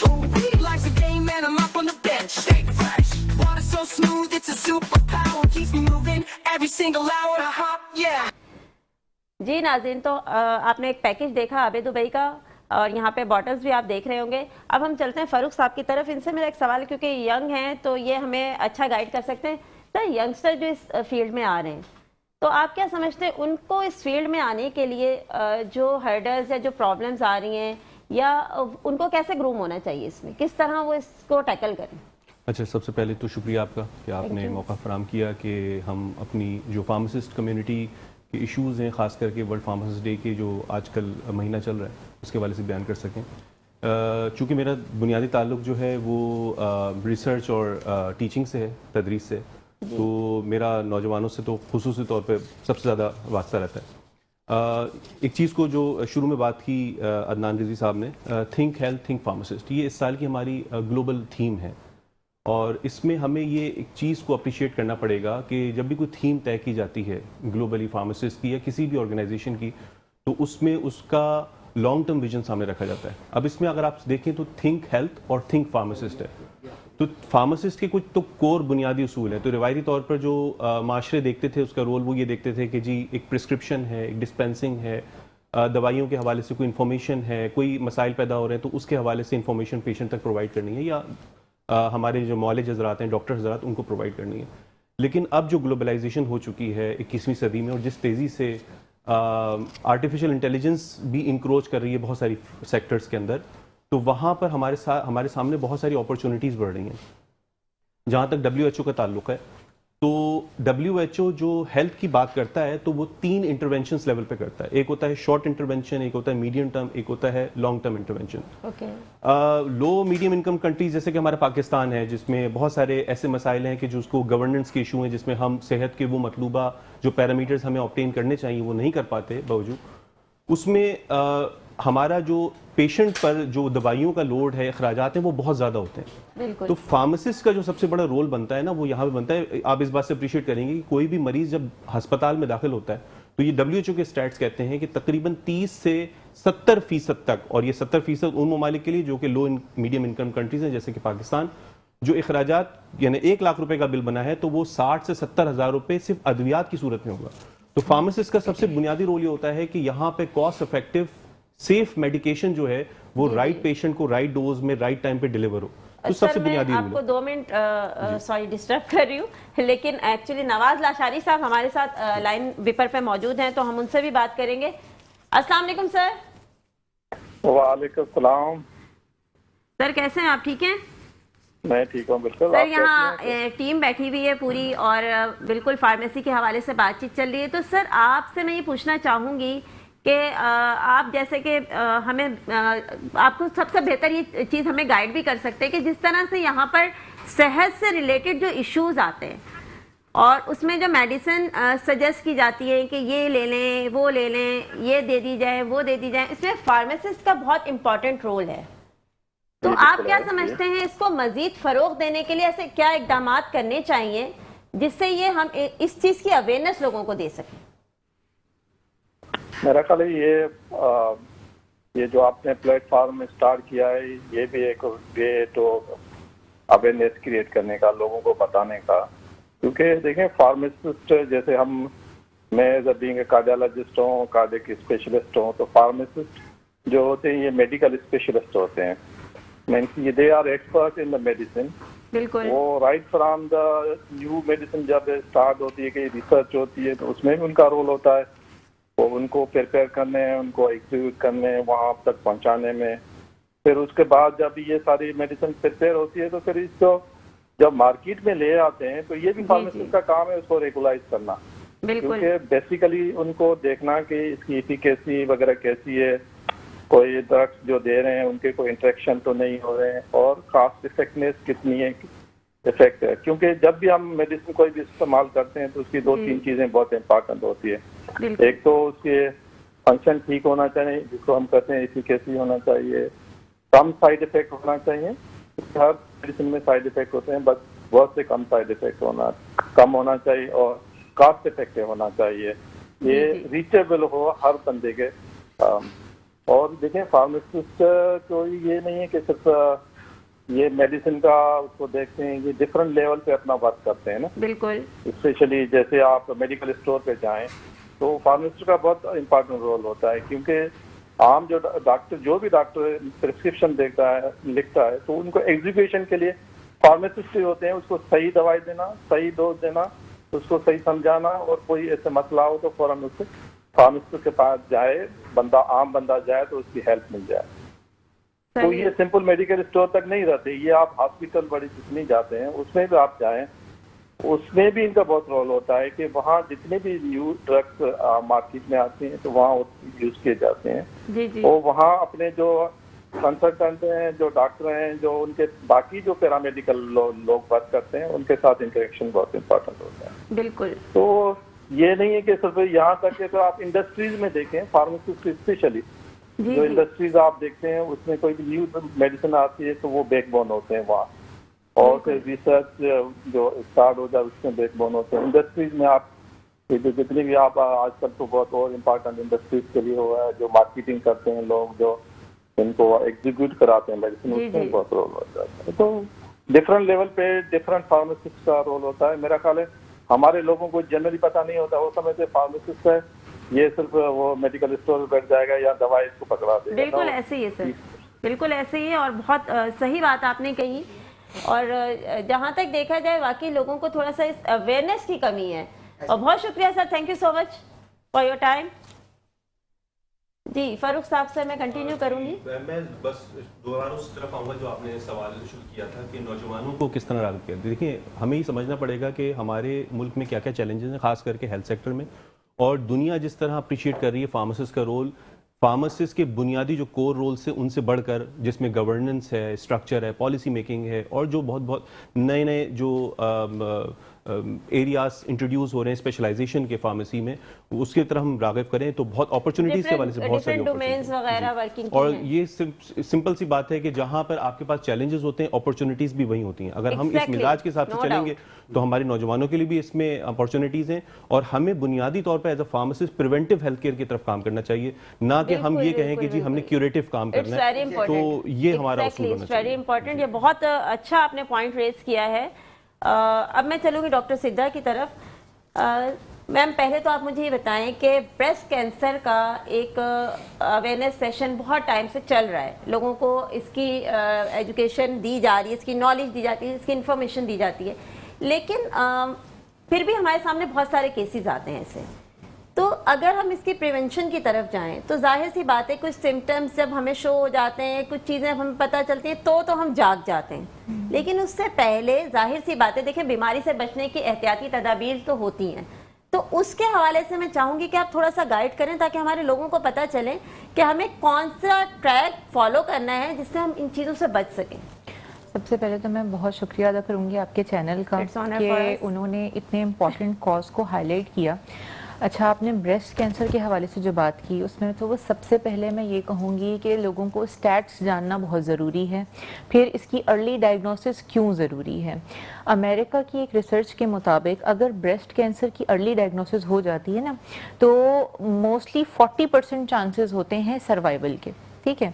Life's a game and I'm up on the bench. Stay fresh, water so smooth, it's a superpower. Keeps me moving every single hour. I hop, yeah. जी नाज़रीन, तो आपने एक package देखा आबे Dubai का और यहाँ पे bottles भी आप देख रहे होंगे। अब हम चलते हैं फारूक साहब की तरफ। इनसे मेरा एक सवाल है, क्योंकि यंग हैं तो ये हमें अच्छा गाइड कर सकते हैं। सर, यंगस्टर जो इस फील्ड में आ रहे हैं, तो आप क्या समझते हैं उनको इस फील्ड में आने के लिए जो हर्डल्स या जो प्रॉब्लम्स आ रही हैं, या उनको कैसे ग्रूम होना चाहिए, इसमें किस तरह वो इसको टैकल करें? अच्छा, सबसे पहले तो शुक्रिया आपका कि आपने मौका फराम किया कि हम अपनी जो फार्मासिस्ट कम्युनिटी के इश्यूज़ हैं, ख़ास करके वर्ल्ड फार्मासिस्ट डे के जो आजकल महीना चल रहा है उसके वाले से बयान कर सकें। चूँकि मेरा बुनियादी ताल्लुक जो है वो रिसर्च और टीचिंग से है, तदरीस से, तो मेरा नौजवानों से तो खुसूसी तौर पे सबसे ज़्यादा वास्ता रहता है। एक चीज़ को जो शुरू में बात की अदनान रिजवी साहब ने, थिंक हेल्थ थिंक फार्मासिस्ट, ये इस साल की हमारी ग्लोबल थीम है और इसमें हमें ये एक चीज़ को अप्रिशिएट करना पड़ेगा कि जब भी कोई थीम तय की जाती है ग्लोबली फार्मासिस्ट की या किसी भी ऑर्गेनाइजेशन की, तो उसमें उसका लॉन्ग टर्म विजन सामने रखा जाता है। अब इसमें अगर आप देखें तो थिंक हेल्थ और थिंक फार्मासिस्ट है, तो फार्मासिस्ट के कुछ तो कोर बुनियादी उसूल हैं। तो रिवायती तौर पर जो माशरे देखते थे उसका रोल, वो ये देखते थे कि जी एक प्रिस्क्रिप्शन है, एक डिस्पेंसिंग है, दवाइयों के हवाले से कोई इन्फॉर्मेशन है, कोई मसाइल पैदा हो रहे हैं तो उसके हवाले से इन्फॉर्मेशन पेशेंट तक प्रोवाइड करनी है, या हमारे जो मौलिज हजरात हैं, डॉक्टर हजरात, उनको प्रोवाइड करनी है। लेकिन अब जो ग्लोबलाइजेशन हो चुकी है 21वीं सदी में, और जिस तेज़ी से आर्टिफिशियल इंटेलिजेंस भी इंक्रोच कर रही है बहुत सारी सेक्टर्स के अंदर, तो वहाँ पर हमारे सामने बहुत सारी अपॉर्चुनिटीज़ बढ़ रही हैं। जहाँ तक WHO का ताल्लुक है, तो WHO जो हेल्थ की बात करता है तो वो 3 इंटरवेंशंस लेवल पे करता है। एक होता है शॉर्ट इंटरवेंशन, एक होता है मीडियम टर्म, एक होता है लॉन्ग टर्म इंटरवेंशन। लो मीडियम इनकम कंट्रीज जैसे कि हमारा पाकिस्तान है, जिसमें बहुत सारे ऐसे मसाइल हैं कि जो उसको गवर्नेंस के इशू हैं, जिसमें हम सेहत के वो मतलूबा जो पैरामीटर्स हमें ऑब्टेन करने चाहिए वो नहीं कर पाते, बावजूद उसमें हमारा जो पेशेंट पर जो दवाइयों का लोड है, अखराजात हैं, वो बहुत ज़्यादा होते हैं। तो फार्मासिस्ट का जो सबसे बड़ा रोल बनता है ना, वो यहाँ पे बनता है। आप इस बात से अप्रिशिएट करेंगे कि कोई भी मरीज जब अस्पताल में दाखिल होता है तो ये WHO के स्टैट्स कहते हैं कि तकरीबन 30 से 70% तक, और ये 70% उन ममालिक के लिए जो कि लो मीडियम इनकम कंट्रीज हैं जैसे कि पाकिस्तान, जो अखराजात यानी 1 लाख रुपए का बिल बना है तो वो 60 से 70 हज़ार रुपये सिर्फ अद्वियात की सूरत में होगा। तो फार्मासिस्ट का सबसे बुनियादी रोल ये होता है कि यहाँ पे कॉस्ट इफेक्टिव सेफ मेडिकेशन जो है वो राइट पेशेंट को राइट डोज में राइट टाइम पे डिलीवर हो। तो सबसे बुनियादी रोल। आपको 2 मिनट सॉरी डिस्टर्ब कर रही हूँ, लेकिन एक्चुअली नवाज लाशारी साहब हमारे साथ लाइन विपर पे मौजूद हैं, तो हम उनसे भी बात करेंगे। अस्सलाम वालेकुम सर। वालेकुम सलाम। सर कैसे हैं आप, ठीक हैं? मैं ठीक हूँ बिल्कुल। सर यहाँ टीम बैठी हुई है पूरी और बिल्कुल फार्मेसी के हवाले से बातचीत चल रही है। तो सर आपसे मैं ये पूछना चाहूँगी कि आप जैसे कि हमें आपको सबसे बेहतर ये चीज़ हमें गाइड भी कर सकते हैं कि जिस तरह से यहाँ पर सेहत से रिलेटेड जो इश्यूज आते हैं और उसमें जो मेडिसिन सजेस्ट की जाती है कि ये ले लें, वो ले लें, ये दे दी जाए, वो दे दी जाए, इसमें फार्मासिस्ट का बहुत इंपॉर्टेंट रोल है। तो आप क्या समझते हैं इसको मजीद फरोग देने के लिए ऐसे क्या इकदाम करने चाहिए जिससे ये हम इस चीज़ की अवेयरनेस लोगों को दे सकें? मेरा ख्याल है ये जो आपने प्लेटफॉर्म स्टार्ट किया है, ये भी एक वे तो अवेयरनेस क्रिएट करने का, लोगों को बताने का। क्योंकि देखें फार्मासिस्ट जैसे मैं एज बीइंग कार्डियोलॉजिस्ट हूँ, कार्डियक स्पेशलिस्ट हूँ, तो फार्मासिस्ट जो होते हैं ये मेडिकल स्पेशलिस्ट होते हैं। मीन्स ये they are expert in the medicine. बिल्कुल। वो right from the new medicine जब स्टार्ट होती है, कि रिसर्च होती है, तो उसमें भी उनका रोल होता है। वो उनको प्रिपेयर करने, उनको एग्जीक्यूट करने, वहाँ तक पहुँचाने में। फिर उसके बाद जब ये सारी मेडिसिन प्रिपेयर होती है तो फिर इसको जब मार्केट में ले आते हैं तो ये भी फार्मासिस्ट का काम है उसको रेगुलाइज करना। क्योंकि बेसिकली उनको देखना कि इसकी एफिकेसी वगैरह कैसी है, कोई ड्रग्स जो दे रहे हैं उनके कोई इंट्रैक्शन तो नहीं हो रहे हैं, और कॉस्ट इफेक्टिवनेस कितनी है, इफेक्ट है। क्योंकि जब भी हम मेडिसिन कोई भी इस्तेमाल करते हैं तो उसकी 2-3 चीजें बहुत इंपॉर्टेंट होती है। एक तो उसके फंक्शन ठीक होना चाहिए, जिसको हम कहते हैं एफिकेसी होना चाहिए, कम साइड इफेक्ट होना चाहिए। हर मेडिसिन में साइड इफेक्ट होते हैं, बस बहुत से कम साइड इफेक्ट कम होना चाहिए, और कॉस्ट इफेक्टिव होना चाहिए। ये रीचेबल हो हर बंदे के। और देखें फार्मासिस्ट तो ये नहीं है कि सिर्फ ये मेडिसिन का उसको देखते हैं, ये डिफरेंट लेवल पे अपना वर्क करते हैं ना। बिल्कुल। स्पेशली जैसे आप मेडिकल स्टोर पे जाएं तो फार्मासिस्ट का बहुत इम्पोर्टेंट रोल होता है। क्योंकि आम जो डॉक्टर प्रिस्क्रिप्शन लिखता है तो उनको एग्जीक्यूशन के लिए फार्मासिस्ट होते हैं, उसको सही दवाई देना, सही डोज देना, उसको सही समझाना, और कोई ऐसे मसला हो तो फौरन उससे फार्मासिस्ट के पास जाए, बंदा आम बंदा जाए तो उसकी हेल्प मिल जाए। तो ये सिंपल मेडिकल स्टोर तक नहीं रहते, ये आप हॉस्पिटल बड़ी जितनी जाते हैं उसमें भी आप जाएं, उसमें भी इनका बहुत रोल होता है कि वहाँ जितने भी न्यू ड्रग्स मार्केट में आते हैं तो वहाँ यूज किए जाते हैं। जी जी। और वहाँ अपने जो कंसल्टेंट हैं, जो डॉक्टर हैं, जो उनके बाकी जो पैरामेडिकल लोग वर्क करते हैं, उनके साथ इंटरेक्शन बहुत इम्पोर्टेंट होता है। बिल्कुल। तो ये नहीं है कि सिर्फ यहाँ तक के, तो आप इंडस्ट्रीज में देखें, फार्मासिस्ट स्पेशली जो इंडस्ट्रीज आप देखते हैं उसमें कोई भी न्यू मेडिसिन आती है तो वो बैकबोन होते हैं वहाँ, और फिर रिसर्च जो स्टार्ट हो जाए उसमें बैकबोन होते हैं। इंडस्ट्रीज में आप जो जितनी भी आप आजकल तो बहुत और इम्पोर्टेंट इंडस्ट्रीज के लिए हुआ है, जो मार्केटिंग करते हैं लोग, जो इनको एग्जीक्यूट कराते हैं मेडिसिन, उसमें बहुत रोल हो जाता है। तो डिफरेंट लेवल पे डिफरेंट फार्मासिस्ट का रोल होता है। मेरा ख्याल है हमारे लोगों को जनरली पता नहीं होता, वो समझते फार्मासिस्ट है ये सिर्फ वो मेडिकल स्टोर में बैठ जाएगा या दवाई इसको पकड़ा देगा। बिल्कुल ऐसे ही है सर, बिल्कुल ऐसे ही है, और बहुत सही बात आपने कही। और जहाँ तक देखा जाए वाकई लोगों को थोड़ा सा इस अवेयरनेस की कमी है। और बहुत शुक्रिया sir, thank you so much for your time. जी फारूक साहब से मैं कंटिन्यू करूंगी। मैं बस दोबारा उस तरफ आऊँगा जो आपने सवाल शुरू किया था कि नौजवानों को किस तरह राग़िब किया। देखिए, हमें ये समझना पड़ेगा कि हमारे मुल्क में क्या क्या चैलेंजेस हैं, खास करके हेल्थ सेक्टर में, और दुनिया जिस तरह अप्रिशिएट कर रही है फार्मासिस्ट का रोल, फार्मासिस्ट के बुनियादी जो कोर रोल्स से उनसे बढ़कर, जिसमें गवर्नेंस है, स्ट्रक्चर है, पॉलिसी मेकिंग है, और जो बहुत बहुत नए नए जो एरियाज इंट्रोड्यूस हो रहे हैं स्पेशलाइजेशन के फार्मेसी में, उसकी तरफ हम राग़िब करें तो बहुत अपॉर्चुनिटीज के हवाले से बहुत सारी डोमेन्स वगैरह वर्किंग। और ये सिंपल सी बात है कि जहां पर आपके पास चैलेंजेस होते हैं, अपॉर्चुनिटीज भी वही होती हैं। अगर हम इस मिजाज के हिसाब से चलेंगे तो हमारे नौजवानों के लिए भी इसमें अपॉर्चुनिटीज हैं, और हमें बुनियादी तौर पर as a pharmacist preventive health care की तरफ काम करना चाहिए, ना कि हम ये कहें कि जी हमने क्यूरेटिव काम करना है। तो ये हमारा उसूल होना चाहिए। वेरी इंपॉर्टेंट, ये बहुत अच्छा आपने पॉइंट रेज किया है। अब मैं चलूंगी डॉक्टर सिद्धा की तरफ। मैम, पहले तो आप मुझे ये बताएं कि ब्रेस्ट कैंसर का एक अवेयरनेस सेशन बहुत टाइम से चल रहा है, लोगों को इसकी एजुकेशन दी जा रही है, इसकी नॉलेज दी जाती है, इसकी इंफॉर्मेशन दी जाती है, लेकिन फिर भी हमारे सामने बहुत सारे केसेस आते हैं ऐसे। तो अगर हम इसकी प्रिवेंशन की तरफ जाएं तो जाहिर सी बात है कुछ सिम्टम्स जब हमें शो हो जाते हैं, कुछ चीज़ें हमें पता चलती हैं तो हम जाग जाते हैं, लेकिन उससे पहले जाहिर सी बात है, देखिए बीमारी से बचने की एहतियाती तदाबीर तो होती हैं। तो उसके हवाले से मैं चाहूँगी कि आप थोड़ा सा गाइड करें ताकि हमारे लोगों को पता चले कि हमें कौन सा ट्रैक फॉलो करना है जिससे हम इन चीज़ों से बच सकें। सबसे पहले तो मैं बहुत शुक्रिया अदा करूँगी आपके चैनल का कि उन्होंने इतने इम्पॉर्टेंट कॉज को हाईलाइट किया। अच्छा, आपने ब्रेस्ट कैंसर के हवाले से जो बात की उसमें तो वो सबसे पहले मैं ये कहूँगी कि लोगों को स्टैट्स जानना बहुत ज़रूरी है, फिर इसकी अर्ली डायग्नोसिस क्यों ज़रूरी है। अमेरिका की एक रिसर्च के मुताबिक अगर ब्रेस्ट कैंसर की अर्ली डायग्नोसिस हो जाती है ना, तो मोस्टली 40% चांसेस होते हैं सर्वाइवल के। ठीक है,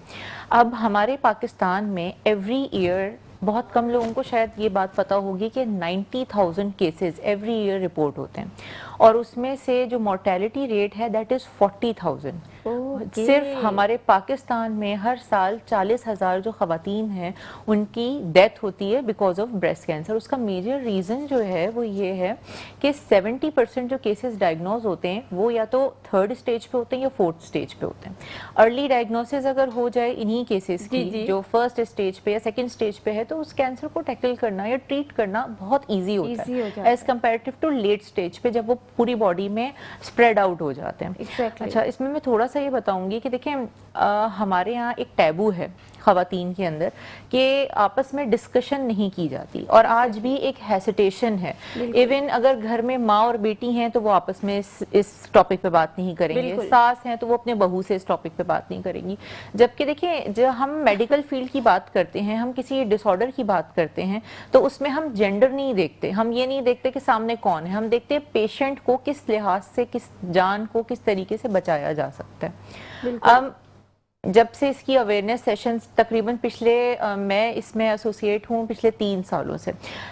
अब हमारे पाकिस्तान में एवरी ईयर, बहुत कम लोगों को शायद ये बात पता होगी कि 90,000 केसेस एवरी ईयर रिपोर्ट होते हैं, और उसमें से जो मोर्टेलिटी रेट है दैट इज़ 40,000। सिर्फ हमारे पाकिस्तान में हर साल 40,000 जो ख़वातीन हैं उनकी डेथ होती है बिकॉज ऑफ ब्रेस्ट कैंसर। उसका मेजर रीज़न जो है वो ये है कि 70% जो केसेस डायग्नोज होते हैं वो या तो 3rd स्टेज पे होते हैं या 4th स्टेज पे होते हैं। अर्ली डायग्नोसिस अगर हो जाए इन्हीं केसेस की जो 1st स्टेज पे या 2nd स्टेज पे है, तो उस कैंसर को टैकल करना या ट्रीट करना बहुत ईजी होता है as comparative to late stage पे जब वो पूरी बॉडी में स्प्रेड आउट हो जाते हैं। अच्छा, इसमें मैं थोड़ा सा ये बताऊंगी कि देखिए हमारे यहाँ एक टैबू है ख़वातीन के अंदर कि आपस में डिस्कशन नहीं की जाती, और आज भी एक हेसिटेशन है। इवन अगर घर में माँ और बेटी हैं तो वो आपस में इस टॉपिक पे बात नहीं करेंगे, सास हैं तो वो अपने बहू से इस टॉपिक पे बात नहीं करेंगी। जबकि देखिए जब हम मेडिकल फील्ड की बात करते हैं, हम किसी डिसऑर्डर की बात करते हैं, तो उसमें हम जेंडर नहीं देखते, हम ये नहीं देखते कि सामने कौन है, हम देखते हैं पेशेंट को किस लिहाज से, किस जान को किस तरीके से बचाया जा सकता है। जब से इसकी अवेयरनेस सेशंस तकरीबन पिछले मैं इसमें एसोसिएट हूँ पिछले 3 सालों से,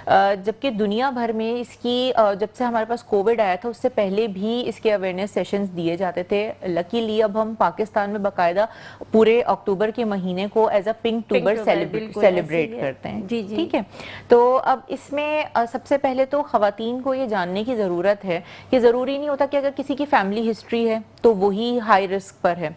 जबकि दुनिया भर में इसकी जब से हमारे पास कोविड आया था उससे पहले भी इसके अवेयरनेस सेशंस दिए जाते थे। लकीली अब हम पाकिस्तान में बाकायदा पूरे अक्टूबर के महीने को एज अ पिंक टूबर सेलिब्रेट करते हैं। जी जी। ठीक है, तो अब इसमें सबसे पहले तो ख़वातीन को ये जानने की ज़रूरत है कि ज़रूरी नहीं होता कि अगर किसी की फैमिली हिस्ट्री है तो वही हाई रिस्क पर है।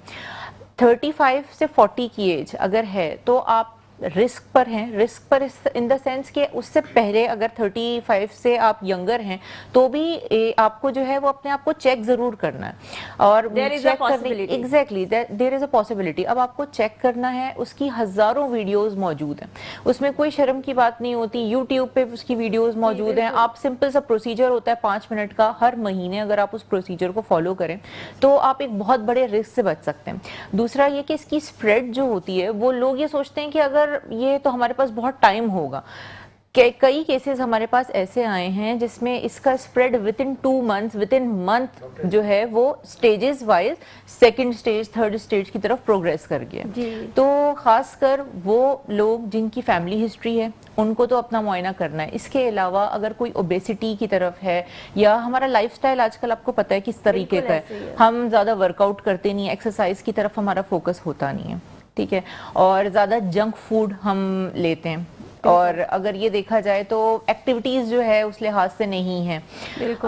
35 से 40 की एज अगर है तो आप रिस्क पर हैं। रिस्क पर इन द सेंस कि उससे पहले अगर 35 से आप यंगर हैं तो भी आपको जो है वो अपने आप को चेक जरूर करना है और चेक करने exactly there is a possibility. अब आपको चेक करना है, उसकी हजारों वीडियोस मौजूद हैं, उसमें कोई शर्म की बात नहीं होती। यूट्यूब पे उसकी वीडियोस मौजूद हैं। आप सिंपल सा प्रोसीजर होता है 5 मिनट का, हर महीने अगर आप उस प्रोसीजर को फॉलो करें तो आप एक बहुत बड़े रिस्क से बच सकते हैं। दूसरा ये कि इसकी स्प्रेड जो होती है वो लोग ये सोचते हैं कि अगर ये तो हमारे पास बहुत टाइम होगा। कई केसेस हमारे पास ऐसे आए हैं जिसमें इसका spread with in 2 months, with in month जो है वो stages wise second stage, third stage की तरफ प्रोग्रेस कर गया। तो खासकर वो लोग जिनकी फैमिली हिस्ट्री है उनको तो अपना मुआयना करना है। इसके अलावा अगर कोई ओबेसिटी की तरफ है या हमारा लाइफस्टाइल आजकल आपको पता है किस तरीके का है, हम ज़्यादा वर्कआउट करते नहीं, एक्सरसाइज की तरफ हमारा फोकस होता नहीं है, ठीक है, और ज़्यादा जंक फूड हम लेते हैं और अगर ये देखा जाए तो एक्टिविटीज जो है उस लिहाज से नहीं है।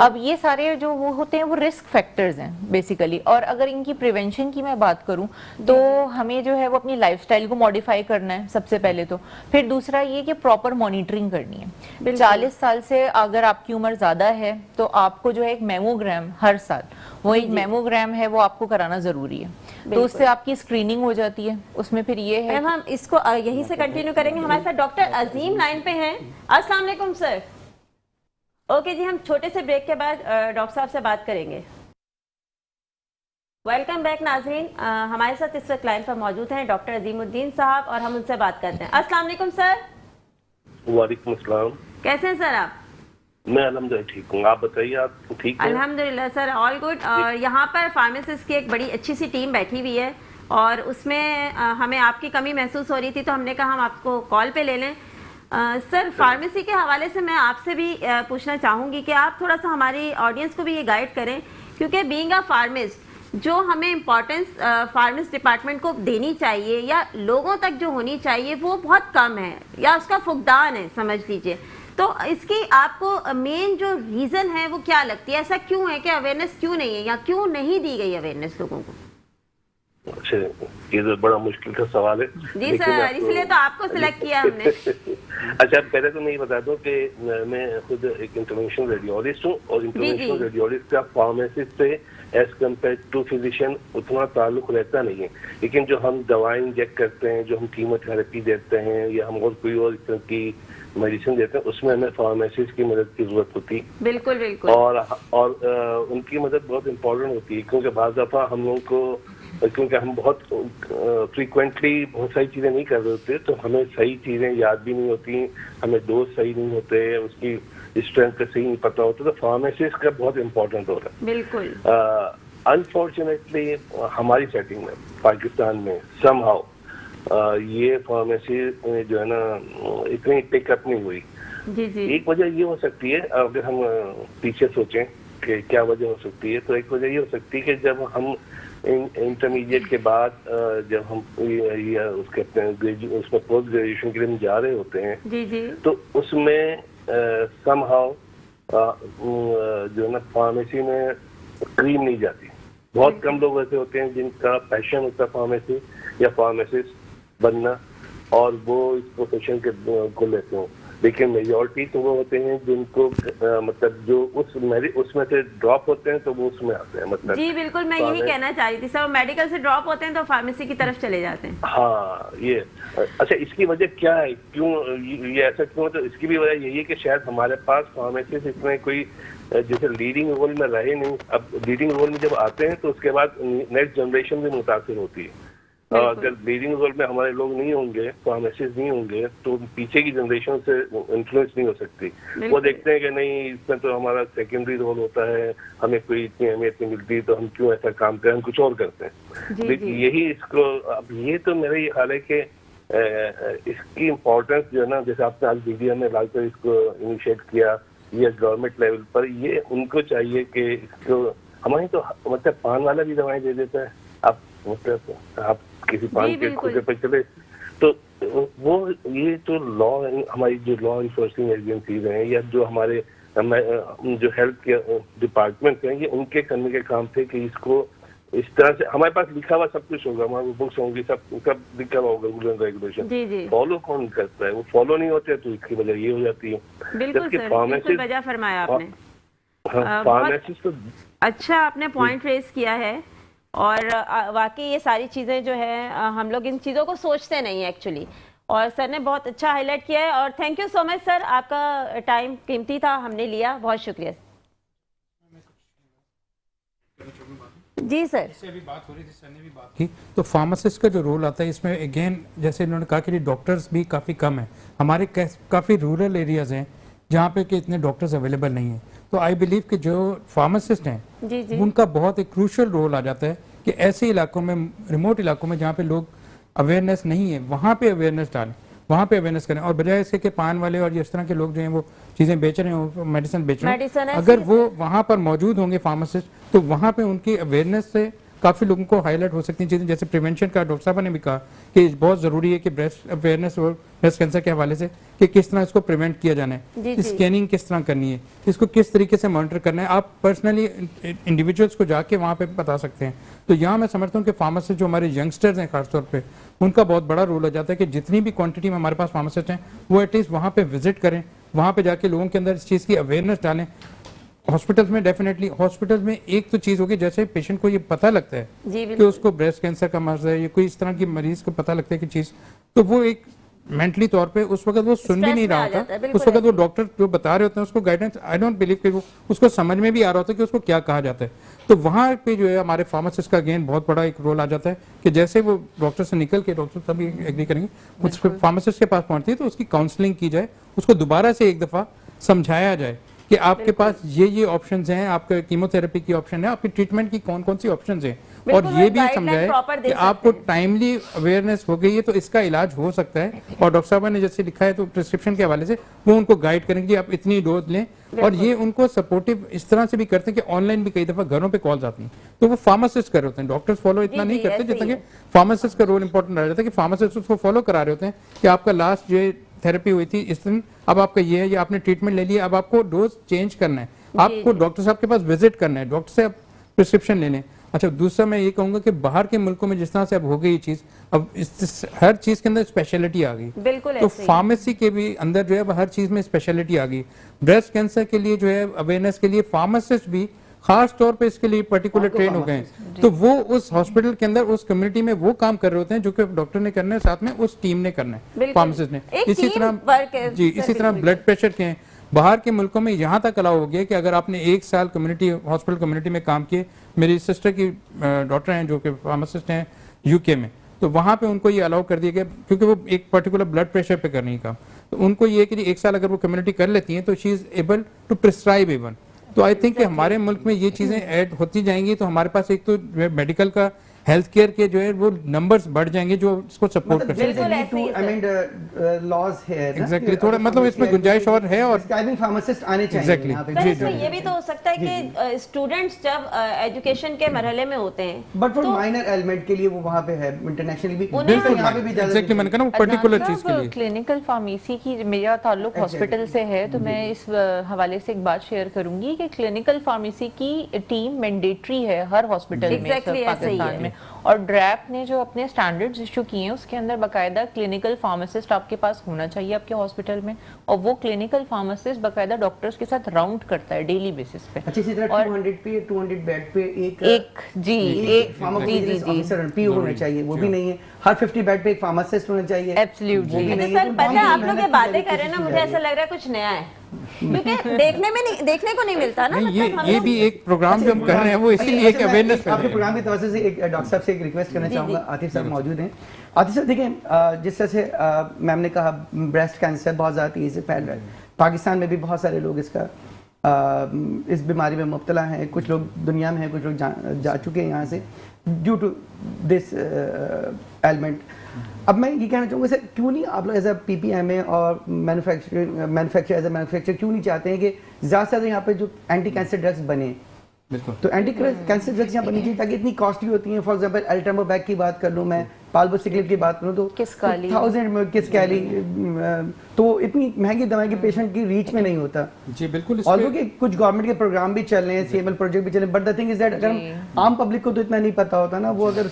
अब ये सारे जो वो होते हैं वो रिस्क फैक्टर्स हैं बेसिकली। और अगर इनकी प्रिवेंशन की मैं बात करूं तो हमें जो है वो अपनी लाइफस्टाइल को मॉडिफाई करना है सबसे पहले तो। फिर दूसरा ये कि प्रॉपर मॉनिटरिंग करनी है। 40 साल से अगर आपकी उम्र ज्यादा है तो आपको जो है एक मेमोग्राम हर साल, वो एक मेमोग्राम है वो आपको कराना जरूरी है, तो उससे आपकी स्क्रीनिंग हो जाती है। उसमें फिर ये है हम इसको यहीं से कंटिन्यू करेंगे। हमारे साथ डॉक्टर अजीम लाइन पे हैं। अस्सलाम वालेकुम सर। ओके जी, हम छोटे से ब्रेक के बाद डॉक्टर साहब से बात करेंगे। वेलकम बैक नाज़रीन। हमारे साथ इस वक्त लाइन पर मौजूद हैं डॉक्टर अजीमुद्दीन साहब और हम उनसे बात करते हैं। अस्सलाम वालेकुम सर। वालेकुम अस्सलाम। कैसे हैं सर आप? मैं अल्हम्दुलिल्लाह ठीक हूँ, आप बताइए आप ठीक हैं? अल्हम्दुलिल्लाह सर, ऑल गुड। और यहाँ पर फार्मासिस्ट की एक बड़ी अच्छी सी टीम बैठी हुई है और उसमें हमें आपकी कमी महसूस हो रही थी तो हमने कहा हम आपको कॉल पे ले लें। सर, फार्मेसी के हवाले से मैं आपसे भी पूछना चाहूँगी कि आप थोड़ा सा हमारी ऑडियंस को भी ये गाइड करें, क्योंकि बीइंग अ फार्मिस्ट जो हमें इम्पोर्टेंस फार्मेसी डिपार्टमेंट को देनी चाहिए या लोगों तक जो होनी चाहिए वो बहुत कम है या उसका फुकदान है समझ लीजिए। तो इसकी आपको मेन जो रीज़न है वो क्या लगती है? ऐसा क्यों है कि अवेयरनेस क्यों नहीं है या क्यों नहीं दी गई अवेयरनेस लोगों को? अच्छा, ये तो बड़ा मुश्किल का सवाल है जी सर, इसलिए तो आपको सिलेक्ट किया हमने। अच्छा, पहले तो मैं ये बता दूं कि मैं खुद एक इंटरवेंशनल रेडियोलॉजिस्ट हूँ और इंटरवेंशनल रेडियोलॉजिस्ट का फार्मासिस्ट से एज कम्पेयर टू फिजिशियन उतना ताल्लुक रहता नहीं है। लेकिन जो हम दवाएं इंजेक्ट करते हैं, जो हम कीमोथेरेपी देते हैं या हम और कोई और इस तरह की मेडिसिन देते हैं, उसमें हमें फार्मासिस्ट की मदद की जरूरत होती है। बिल्कुल बिल्कुल। और उनकी मदद बहुत इम्पोर्टेंट होती है, क्योंकि बाज़ दफ़ा हम लोगों को, क्योंकि हम बहुत फ्रीक्वेंटली बहुत सारी चीज़ें नहीं कर रहे होते तो हमें सही चीज़ें याद भी नहीं होती, हमें डोज सही नहीं होते, उसकी स्ट्रेंथ का सही नहीं पता होता, तो फार्मासिस्ट का बहुत इम्पोर्टेंट हो रहा है। बिल्कुल। अनफॉर्चुनेटली हमारी सेटिंग में पाकिस्तान में समहाउ ये फार्मेसी जो है ना इतनी पिकअप नहीं हुई। जी जी। एक वजह ये हो सकती है, अगर हम पीछे सोचें कि क्या वजह हो सकती है, तो एक वजह ये हो सकती है कि जब हम इंटरमीडिएट के बाद जब हम उसके उसमें पोस्ट ग्रेजुएशन के लिए हम जा रहे होते हैं जी जी, तो उसमें समहाउ जो है ना फार्मेसी में स्ट्रीम नहीं जाती। बहुत कम लोग ऐसे होते हैं जिनका पैशन होता है फार्मेसी या फार्मासिस्ट बनना और वो इस प्रोफेशन के को लेते हो, लेकिन मेजॉरिटी तो वो होते हैं जिनको मतलब जो उसमें से ड्रॉप होते हैं तो वो उसमें आते हैं। मतलब जी बिल्कुल, मैं यही कहना चाह रही थी सर, मेडिकल से ड्रॉप होते हैं तो फार्मेसी की तरफ चले जाते हैं। हाँ, ये अच्छा, इसकी वजह क्या है, क्यों ये ऐसा क्यों? तो इसकी भी वजह यही है कि शायद हमारे पास फार्मेसिस्ट इसमें कोई जैसे लीडिंग रोल में रहे नहीं। अब लीडिंग रोल में जब आते हैं तो उसके बाद नेक्स्ट जनरेशन भी मुतासिर होती है। अगर लीडिंग रोल में हमारे लोग नहीं होंगे, फार्मासिस्ट नहीं होंगे, तो पीछे की जनरेशन से इन्फ्लुएंस नहीं हो सकती। वो देखते हैं कि नहीं, इसमें तो हमारा सेकेंडरी रोल होता है, हमें कोई इतनी अहमियत नहीं मिलती, तो हम क्यों ऐसा काम करें, हम कुछ और करते हैं। यही इसको, अब ये तो मेरा ये ख्याल है कि इसकी इम्पोर्टेंस जो है ना, जैसे आपने आज मीडिया में लाकर इसको इनिशिएट किया या गवर्नमेंट लेवल पर, ये उनको चाहिए कि इसको, हमारी तो मतलब पान वाला भी दवाएं दे देता है, आप मतलब आप किसी पान के खुदे पर चले तो वो, ये तो लॉ, हमारी जो लॉ इन्फोर्सिंग एजेंसीज हैं या जो हमारे जो हेल्थ के डिपार्टमेंट हैं, ये उनके करने के काम थे कि इसको इस तरह से, हमारे पास लिखा हुआ सब कुछ होगा, हमारे बुक्स होंगी, सब लिखा हुआ होगा, रूल एंड रेगुलेशन, फॉलो कौन करता है? वो फॉलो नहीं होते तो इसकी वजह ये हो जाती है। बिल्कुल सर, बिल्कुल वजह फरमाया आपने। फार्मासिस्ट तो अच्छा आपने पॉइंट रेज किया है, और वाकई ये सारी चीज़ें जो है हम लोग इन चीज़ों को सोचते नहीं है एक्चुअली, और सर ने बहुत अच्छा हाईलाइट किया है, और thank you so much sir, आपका टाइम कीमती था, हमने लिया, बहुत शुक्रिया। जी सर, अभी बात हो रही थी, सर ने भी बात की, तो फार्मासिस्ट का जो रोल आता है इसमें, अगेन जैसे इन्होंने कहा कि डॉक्टर्स भी काफ़ी कम है, हमारे काफ़ी रूरल एरियाज़ हैं जहाँ पे कि इतने डॉक्टर्स अवेलेबल नहीं हैं। तो आई बिलीव कि जो फार्मासिस्ट हैं उनका बहुत एक क्रूशियल रोल आ जाता है कि ऐसे इलाकों में, रिमोट इलाकों में जहाँ पे लोग अवेयरनेस नहीं है, वहाँ पे अवेयरनेस डालें, वहाँ पे अवेयरनेस करें, और बजाय इसके कि पान वाले और इस तरह के लोग जो हैं वो चीज़ें बेच रहे हैं, मेडिसिन बेच रहे हैं, अगर वो वहाँ पर मौजूद होंगे फार्मासिस्ट, तो वहाँ पे उनकी अवेयरनेस से काफ़ी लोगों को हाईलाइट हो सकती हैं चीज़ें, जैसे प्रिवेंशन का डॉक्टर साहब ने भी कहा कि बहुत ज़रूरी है कि ब्रेस्ट अवेयरनेस और ब्रेस्ट कैंसर के हवाले से कि किस तरह इसको प्रिवेंट किया जाना है, स्कैनिंग किस तरह करनी है, इसको किस तरीके से मॉनिटर करना है, आप पर्सनली इंडिविजुअल्स को जाके वहाँ पे बता सकते हैं। तो यहाँ मैं समझता हूँ कि फार्मासिस्ट जो हमारे यंगस्टर्स हैं खासतौर पर, उनका बहुत बड़ा रोल हो जाता है कि जितनी भी क्वान्टिटी में हमारे पास फार्मासिस्ट हैं वो एटलीस्ट वहाँ पर विजिट करें, वहाँ पर जाके लोगों के अंदर इस चीज़ की अवेयरनेस डालें। हॉस्पिटल्स में डेफिनेटली, हॉस्पिटल्स में एक तो चीज़ होगी, जैसे पेशेंट को ये पता लगता है कि उसको ब्रेस्ट कैंसर का मर्ज है या कोई इस तरह की मरीज को पता लगता है कि चीज़, तो वो एक मेंटली तौर पे उस वक्त वो सुन भी नहीं रहा होता, उस वक्त वो डॉक्टर जो बता रहे होते हैं उसको गाइडेंस, आई डोंट बिलीव कि वो उसको समझ में भी आ रहा होता है कि उसको क्या कहा जाता है। तो वहाँ पे जो है हमारे फार्मासिस्ट का अगेन बहुत बड़ा एक रोल आ जाता है कि जैसे वो डॉक्टर से निकल के, डॉक्टर सभी एग्री करेंगे, उस फार्मासिस्ट के पास पहुँचती है तो उसकी काउंसलिंग की जाए, उसको दोबारा से एक दफ़ा समझाया जाए कि आपके पास ये ऑप्शंस हैं, आपका कीमोथेरेपी की ऑप्शन है, आपकी ट्रीटमेंट की कौन कौन सी ऑप्शंस हैं, और ये भी समझाए कि आपको टाइमली अवेयरनेस हो गई है तो इसका इलाज हो सकता है। और डॉक्टर साहब ने जैसे लिखा है तो प्रिस्क्रिप्शन के हवाले से वो उनको गाइड करेंगे कि आप इतनी डोज लें, और ये उनको सपोर्टिव इस तरह से भी करते हैं कि ऑनलाइन भी कई दफा घरों पे कॉल्स आती हैं, तो वो फार्मासिस्ट कर रहे होते हैं, डॉक्टर्स फॉलो इतना नहीं करते जितना कि फार्मासिस्ट का रोल इंपॉर्टेंट रह जाता है कि फार्मासिस्ट उसको फॉलो करा रहे होते हैं कि आपका लास्ट जो थेरेपी हुई थी इस दिन, अब आपका ये है, या आपने ट्रीटमेंट ले लिया, अब आपको डोज चेंज करना है, आपको डॉक्टर साहब के पास विजिट करना है, डॉक्टर से आप प्रिस्क्रिप्शन लेने। अच्छा, दूसरा मैं ये कहूंगा कि बाहर के मुल्कों में जिस तरह से अब हो गई ये चीज, अब हर चीज के अंदर स्पेशलिटी आ गई, तो फार्मेसी के भी अंदर जो है हर चीज में स्पेशलिटी आ गई। ब्रेस्ट कैंसर के लिए जो है अवेयरनेस के लिए फार्मासिस्ट भी खास तौर पे इसके लिए पर्टिकुलर ट्रेन हो गए हैं, तो वो उस हॉस्पिटल के अंदर उस कम्युनिटी में वो काम कर रहे होते हैं जो कि डॉक्टर ने करना है, साथ में उस टीम ने करना है, फार्मासिस्ट ने। इसी तरह जी, इसी तरह ब्लड प्रेशर के हैं, बाहर के मुल्कों में यहाँ तक अलाउ हो गया कि अगर आपने 1 साल कम्युनिटी हॉस्पिटल कम्युनिटी में काम किए, मेरी सिस्टर की डॉक्टर हैं जो कि फार्मासिस्ट हैं यूके में, तो वहाँ पे उनको ये अलाउ कर दिया गया क्योंकि वो एक पर्टिकुलर ब्लड प्रेशर पे करने का, तो उनको ये कि 1 साल अगर वो कम्युनिटी कर लेती हैं तो she is able to prescribe even. तो आई थिंक कि हमारे मुल्क में ये चीज़ें ऐड होती जाएंगी तो हमारे पास एक तो मेडिकल का, हेल्थ केयर के जो है वो नंबर्स बढ़ जाएंगे जो इसको सपोर्ट कर सकते हैं। लॉज है एग्जैक्टली, थोड़ा मतलब इसमें गुंजाइश और है, और फार्मासिस्ट आने चाहिए। एग्जैक्टली, इसमें ये भी तो हो सकता है कि स्टूडेंट्स जब एजुकेशन के मरहले में होते हैं, बट फॉर माइनर एलिमेंट के लिए वो वहाँ पे है, इंटरनेशनली भी एग्जैक्टली मैंने कहा ना पर्टिकुलर चीज के लिए। क्लिनिकल फार्मेसी की मेरा ताल्लुक हॉस्पिटल से है, तो मैं इस हवाले से एक बात शेयर करूंगी कि क्लिनिकल फार्मेसी की टीम मैंडेटरी है हर हॉस्पिटल में पाकिस्तान में, और ड्रैप ने जो अपने स्टैंडर्ड्स इशू किए हैं उसके अंदर बाकायदा क्लिनिकल फार्मासिस्ट आपके पास होना चाहिए आपके हॉस्पिटल में, और वो क्लिनिकल फार्मासिस्ट बाकायदा डॉक्टर्स के साथ राउंड करता है डेली बेसिस पे। अच्छा, इसी तरह 200 बेड पे एक फार्मासिस्ट ऑफिसर पीओ होना चाहिए, वो भी नहीं है। हर 50 बेड पे एक फार्मासिस्ट होना चाहिए। एब्सोल्युटली। सर पता है आप लोग ये बातें कर रहे हैं ना, मुझे ऐसा लग रहा है कुछ नया है क्योंकि देखने को नहीं मिलता ना। ये भी एक प्रोग्राम जो हम कर रहे हैं वो इसीलिए एक अवेयरनेस। आपके प्रोग्राम की तरफ से एक डॉक्टर साहब से एक रिक्वेस्ट करना जी, चाहूँगा, जी। आतिफ साहब मौजूद हैं। आतिफ साहब देखें, जिस तरह से मैम ने कहा ब्रेस्ट कैंसर बहुत ज़्यादा तेज़ी से फैल रहा है, पाकिस्तान में भी बहुत सारे लोग इस बीमारी में मुब्तला हैं, कुछ लोग दुनिया में हैं, कुछ लोग जा चुके हैं यहाँ से ड्यू टू दिस एलिमेंट। अब मैं ये कहना चाहूँगा सर, क्यों नहीं आप लोग एज अ PPMA और मैन्युफैक्चर क्यों नहीं चाहते हैं कि ज़्यादा से ज़्यादा यहाँ पे जो एंटी कैंसर ड्रग्स बने, बिल्कुल। तो एंटी कैंसर ड्रग्स यहाँ बननी चाहिए ताकि इतनी कॉस्टली होती हैं। फॉर एग्जांपल एल्ट्रामोबैक की बात कर लूँ मैं, पाल्बोसिक्लिब की बात करूँ तो किसकाली। 1000 में किसकाली, तो इतनी महंगी दवाई की पेशेंट की रीच में नहीं होता। जी बिल्कुल। ऑल्दो कि कुछ गवर्नमेंट के प्रोग्राम भी चल रहे हैं, CML प्रोजेक्ट भी चल रहे हैं, but the thing is that अगर आम पब्लिक को तो इतना नहीं पता होता ना, वो अगर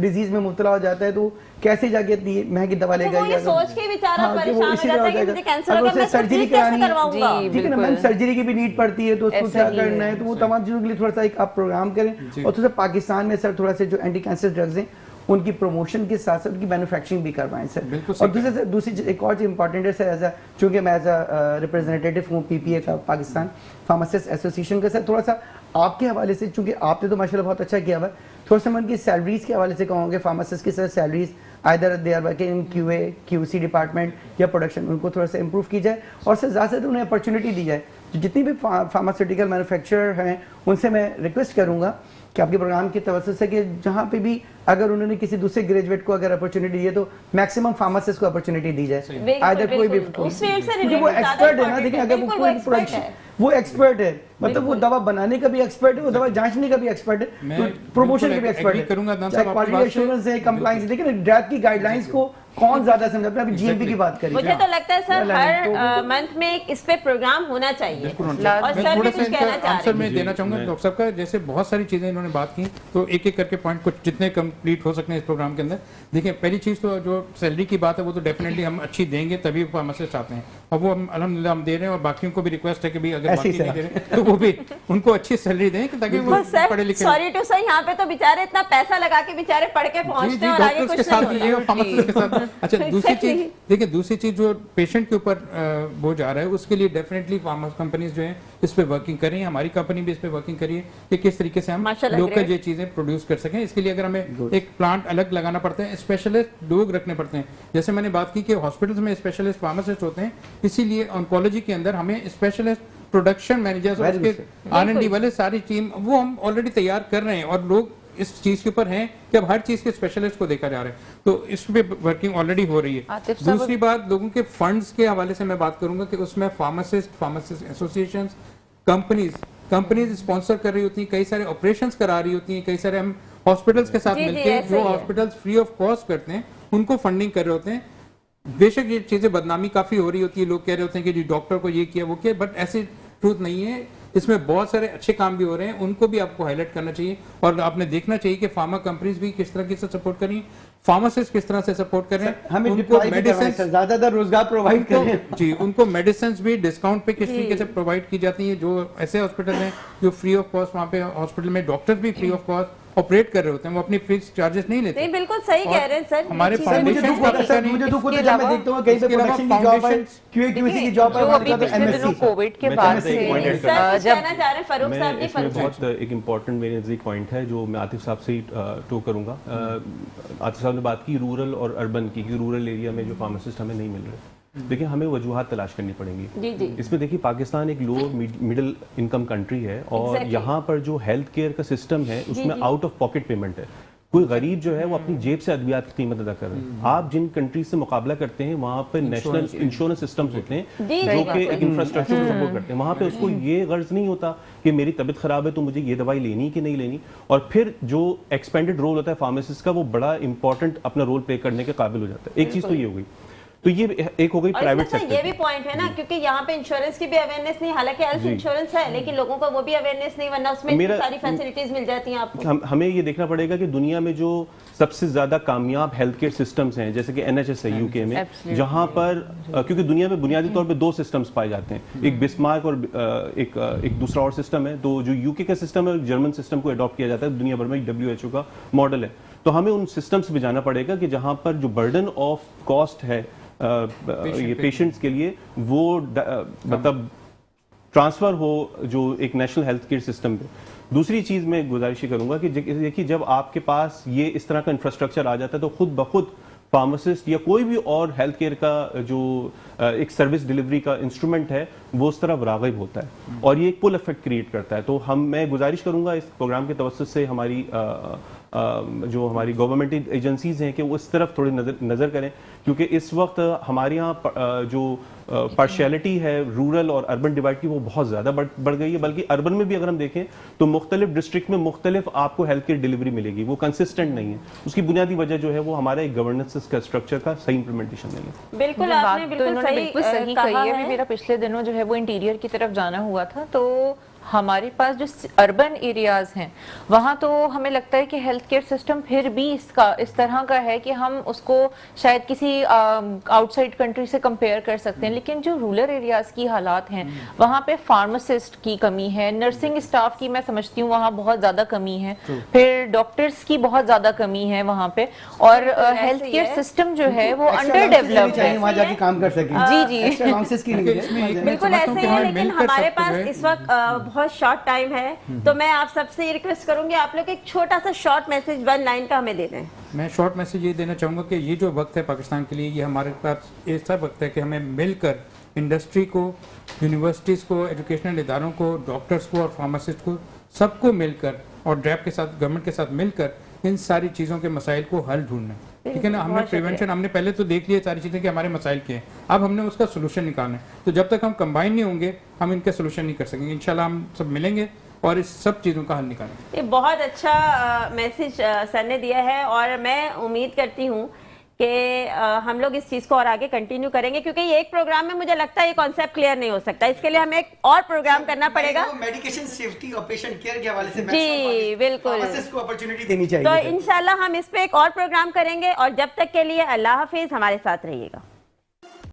डिजीज में मुब्तला हो जाता है तो कैसे जाके इतनी महंगी दवा लेगा, वो ये सोच के बेचारा परेशान हो जाता है कि मुझे कैंसर हो गया, मैं सर्जरी कैसे करानी करवाऊंगा। जी, ठीक है ना मैम, बिल्कुल। सर्जरी की भी नीड पड़ती है, तो उसको ऐसा क्या ही करना है। है, तो वो तमाम चीज़ों के लिए थोड़ा सा एक आप प्रोग्राम करें। और थोड़ा सा पाकिस्तान में सर थोड़ा सा जो एंटी कैंसर ड्रग्स हैं उनकी प्रमोशन के साथ साथ उनकी मैन्युफैक्चरिंग भी करवाएं सर। बिल्कुल और दूसरी चीज़ एक और चीज़ इंपॉर्टेंट है सर, चूँकि मैं एज अ रिप्रेजेंटेटिव हूँ PPA का, पाकिस्तान फार्मासिस्ट एसोसिएशन का, सर थोड़ा सा आपके हवाले से, चूँकि आपने तो माशाल्लाह बहुत अच्छा किया हुआ, थोड़ा सा मैं उनकी सैलरीज के हवाले से कहूँगे, फार्मासिस्ट की sir salaries either they are working in QA QC department या प्रोडक्शन, उनको थोड़ा सा इंप्रूव की जाए और सर ज़्यादा से ज़्यादा उन्हें अपॉर्चुनिटी दी जाए। जो जितनी भी फार्मास्यूटिकल मैन्युफैक्चरर हैं उनसे मैं रिक्वेस्ट करूँगा कि आपके प्रोग्राम की तवज्जो से कि जहाँ पे भी अगर उन्होंने किसी दूसरे ग्रेजुएट को अगर अपॉर्चुनिटी दी है तो मैक्सिमम फार्मासिस्ट को अपॉर्चुनिटी दी जाए, आइदर कोई भी, उस फील्ड से क्योंकि वो related एक्सपर्ट ज्यादा है ना। देखिए अगर वो बिल्कुल कोई expert प्रोडक्शन, है। वो एक्सपर्ट है, मतलब वो दवा बनाने का भी एक्सपर्ट है, वो दवा जांचने का भी एक्सपर्ट है, मैं तो प्रमोशन बिल्कुल का भी एक्सपर्ट agree है, करूंगा अदनान चाहे साहब आपकी क्वालिटी बात से। एश्योरेंस है, कंप्लायंस, देखिए ना ड्रग की गाइडलाइंस को कौन ज्यादा समझता है। अभी GMP की बात करिए, मुझे तो लगता है सर तो हर मंथ में एक इस पे प्रोग्राम होना चाहिए। बिल्कुल और मैं सर थोड़ा भी सा कुछ कहना इनका चाह आंसर रहे मैं हैं। देना चाहूंगा डॉक्टर साहब का। जैसे बहुत सारी चीज़ें इन्होंने बात की, तो एक एक करके पॉइंट कुछ जितने कंप्लीट हो सकते हैं इस प्रोग्राम के अंदर। देखिए पहली चीज़ तो जो सैलरी की बात है वो तो डेफिनेटली हम अच्छी देंगे तभी फार्मासिस्ट आते हैं, और वो हम अल्हम्दुलिल्लाह हम दे रहे हैं। और बाकियों को भी रिक्वेस्ट है कि भी अगर ऐसे बाकी ही नहीं दे रहे हैं तो वो भी उनको अच्छी सैलरी दें ताकि वो बस सर पढ़े लिखे। सॉरी टू से यहाँ पे तो बेचारे इतना पैसा लगा के बेचारे पढ़ के जी पहुंचते जी हैं और आगे डॉक्टर्स के कुछ साथ नहीं भी ये होता। और फार्मासिस्ट के साथ। अच्छा दूसरी Exactly. चीज देखिए, दूसरी चीज जो पेशेंट के ऊपर बोझ आ रहा है उसके लिए डेफिनेटली फार्मा कंपनीज जो है इस पे वर्किंग कर रही है, हमारी कंपनी भी इस पे वर्किंग कर रही है कि किस तरीके से हम माशाल्लाह, लोकल great. ये चीजें प्रोड्यूस कर सकें। इसके लिए अगर हमें एक प्लांट अलग लगाना पड़ता है, स्पेशलिस्ट लोग रखने पड़ते हैं। जैसे मैंने बात की कि हॉस्पिटल्स में स्पेशलिस्ट फार्मासिस्ट होते हैं, इसीलिए ऑन्कोलॉजी के अंदर हमें स्पेशलिस्ट प्रोडक्शन मैनेजर्स और उसके R&D वाले सारी टीम वो हम ऑलरेडी तैयार कर रहे हैं, और लोग इस चीज के ऊपर हैं कि अब हर चीज के स्पेशलिस्ट को देखा जा रहा है, तो इस पे वर्किंग ऑलरेडी हो रही है। आतिफ साहब, दूसरी बात लोगों के फंड्स के हवाले से मैं बात करूंगा कि उसमें फार्मासिस्ट एसोसिएशन कंपनीज स्पॉन्सर कर रही होती हैं, कई सारे ऑपरेशंस करा रही होती हैं, कई सारे हम हॉस्पिटल्स के साथ जी, जी, मिलकर ऐसे जो ही है। हॉस्पिटल्स फ्री ऑफ कॉस्ट करते हैं उनको फंडिंग कर रहे होते हैं। बेशक ये चीजें बदनामी काफी हो रही होती है, लोग कह रहे होते हैं कि जी डॉक्टर को ये किया वो किया, बट ऐसे ट्रूथ नहीं है। इसमें बहुत सारे अच्छे काम भी हो रहे हैं, उनको भी आपको हाईलाइट करना चाहिए। और आपने देखना चाहिए कि फार्मा कंपनीज भी किस तरह से सपोर्ट कर रही हैं, फार्मासिस्ट किस तरह से सपोर्ट कर रहे हैं, हमें उनको डिप्लॉय भी करवाएं मेडिसिन सर, ज्यादा रोजगार प्रोवाइड करें। जी उनको मेडिसिन भी डिस्काउंट पे किस तरीके से प्रोवाइड की जाती हैं। जो ऐसे हॉस्पिटल हैं जो फ्री ऑफ कॉस्ट, वहाँ पे हॉस्पिटल में डॉक्टर्स भी फ्री ऑफ कॉस्ट ऑपरेट कर रहे होते हैं, वो अपनी फिक्स चार्जेस नहीं लेते। नहीं बिल्कुल सही कह रहे हैं सर। हमारे ये चीज़ें- सर मुझे फाउंडेशन दुख होता है सर, मुझे दुख होता है जब मैं देखता हूँ कहीं पे इसके अलावा प्रोडक्शन की जॉब है, foundations- QA QC की जॉब है, जो वहाँ अभी का तो पिछले दिनों MSc कोविड के मैं बाद चाहता हूं से एक point add सर कुछ जब कहना चाह रहे हैं फारूक साहब मैं जी, इसमें फरमाइए। बहुत एक इम्पॉर्टेंट मेरे नज़दीक पॉइंट है जो मैं आतिफ साहब से ही टो करूँगा। आतिफ साहब ने बात की रूरल और अर्बन की, कि रूरल एरिया में जो फार्मासिस्ट हमें नहीं मिल रहे। देखिए हमें वजूहात तलाश करनी पड़ेंगी। जी जी इसमें देखिए पाकिस्तान एक लो मिडिल इनकम कंट्री है, और Exactly. यहाँ पर जो हेल्थ केयर का सिस्टम है उसमें जी। आउट ऑफ पॉकेट पेमेंट है। कोई गरीब जो है वो अपनी जेब से अद्वियात की कीमत अदा कर रहे हैं। आप जिन कंट्रीज से मुकाबला करते हैं वहाँ पे नेशनल इंश्योरेंस सिस्टम्स होते हैं जी, जो जी, कि जी। एक इंफ्रास्ट्रक्चर को सपोर्ट करते हैं। वहाँ पे उसको ये गर्ज नहीं होता कि मेरी तबीयत खराब है तो मुझे ये दवाई लेनी कि नहीं लेनी। और फिर जो एक्सपेंडेड रोल होता है फार्मासिस्ट का, वो बड़ा इंपॉर्टेंट अपना रोल प्ले करने के काबिल हो जाता है। एक चीज तो ये हो गई, तो ये एक हो गई और प्राइवेट इसमें सर ये सेक्टर भी पॉइंट है ना, क्योंकि यहाँ पे इंश्योरेंस की भी अवेयरनेस नहीं, हालांकि हेल्थ जी। इंश्योरेंस है लेकिन लोगों को वो भी अवेयरनेस नहीं, वरना उसमें इतनी मेरा- सारी फैसिलिटीज मिल जाती हैं आपको। हमें ये देखना पड़ेगा कि दुनिया में जो सबसे ज्यादा कामयाब हेल्थ केयर सिस्टम्स हैं, जैसे कि NHS है यूके में, Absolutely. जहां पर क्योंकि दुनिया में बुनियादी तौर पे दो सिस्टम्स पाए जाते हैं, एक बिस्मार्क और एक दूसरा और सिस्टम है। तो जो यूके का सिस्टम है जर्मन सिस्टम को अडॉप्ट किया जाता है, दुनिया भर में WHO का मॉडल है। तो हमें उन सिस्टम्स पे जाना पड़ेगा कि जहां पर जो बर्डन ऑफ कॉस्ट है ये पेशेंट्स के लिए, वो मतलब ट्रांसफर हो जो एक नेशनल हेल्थ केयर सिस्टम पे। दूसरी चीज़ मैं गुजारिश करूंगा कि देखिए जब आपके पास ये इस तरह का इंफ्रास्ट्रक्चर आ जाता है तो खुद ब खुद फार्मासिस्ट या कोई भी और हेल्थ केयर का जो एक सर्विस डिलीवरी का इंस्ट्रूमेंट है वो उस तरफ राग़िब होता है और ये एक पुल इफेक्ट क्रिएट करता है। तो मैं गुजारिश करूंगा इस प्रोग्राम के तवज्जुह से हमारी जो हमारी गवर्नमेंट एजेंसीज हैं कि वो इस तरफ थोड़ी नज़र करें, क्योंकि इस वक्त हमारे यहाँ जो पार्शियलिटी है रूरल और अर्बन डिवाइड की वो बहुत ज़्यादा बढ़ गई है। बल्कि अर्बन में भी अगर हम देखें तो मुख्तलिफ डिस्ट्रिक्ट में मुख्तलिफ आपको हेल्थ केयर डिलीवरी मिलेगी, वो कंसिस्टेंट नहीं है। उसकी बुनियादी वजह जो है वो हमारे एक गवर्नेंस का स्ट्रक्चर का सही इंप्लीमेंटेशन नहीं है। बिल्कुल आपने बिल्कुल सही कही है। अभी मेरा पिछले दिनों जो है वो इंटीरियर की तरफ जाना हुआ था, तो हमारे पास जो अर्बन एरियाज हैं वहाँ तो हमें लगता है कि हेल्थ केयर सिस्टम फिर भी इस तरह का है कि हम उसको शायद किसी आउटसाइड कंट्री से कंपेयर कर सकते हैं। लेकिन जो रूरल एरियाज की हालात हैं वहाँ पे फार्मासिस्ट की कमी है, नर्सिंग स्टाफ की मैं समझती हूँ वहाँ बहुत ज़्यादा कमी है, फिर डॉक्टर्स की बहुत ज़्यादा कमी है वहाँ पे, और हेल्थ केयर सिस्टम जो है वो अंडर डेवलप्ड है। वहाँ जाके काम कर सकें। जी जी बिल्कुल ऐसे ही है, लेकिन हमारे पास इस वक्त बहुत शॉर्ट टाइम है, तो मैं आप सबसे ये रिक्वेस्ट करूंगी आप लोग एक छोटा सा शॉर्ट मैसेज 1 लाइन का हमें दे दें। मैं शॉर्ट मैसेज ये देना चाहूँगा कि ये जो वक्त है पाकिस्तान के लिए, ये हमारे पास ऐसा वक्त है कि हमें मिलकर इंडस्ट्री को, यूनिवर्सिटीज़ को, एजुकेशनल इदारों को, डॉक्टर्स को और फार्मासिस्ट को, सबको मिलकर और ड्रैप के साथ, गवर्नमेंट के साथ मिलकर इन सारी चीज़ों के मसाइल को हल ढूंढना है। ठीक है ना, हमने प्रिवेंशन, हमने पहले तो देख लिया सारी चीज़ें कि हमारे मसाइल के हैं, अब हमने उसका सोल्यूशन निकालना है। तो जब तक हम कंबाइन नहीं होंगे हम इनका सोल्यूशन नहीं कर सकेंगे। इंशाल्लाह हम सब मिलेंगे और इस सब चीज़ों का हल निकालेंगे। ये बहुत अच्छा मैसेज सर ने दिया है और मैं उम्मीद करती हूँ कि हम लोग इस चीज़ को और आगे कंटिन्यू करेंगे, क्योंकि ये एक प्रोग्राम में मुझे लगता है ये कॉन्सेप्ट क्लियर नहीं हो सकता। इसके लिए हमें एक और प्रोग्राम करना पड़ेगा। मेडिकेशन सेफ्टी और पेशेंट केयर के हवाले से जी बिल्कुल, फार्मासिस्ट को अपॉर्चुनिटी देनी चाहिए। तो इंशाल्लाह हम इस पे एक और प्रोग्राम करेंगे और जब तक के लिए अल्लाह हाफिज, हमारे साथ रहिएगा।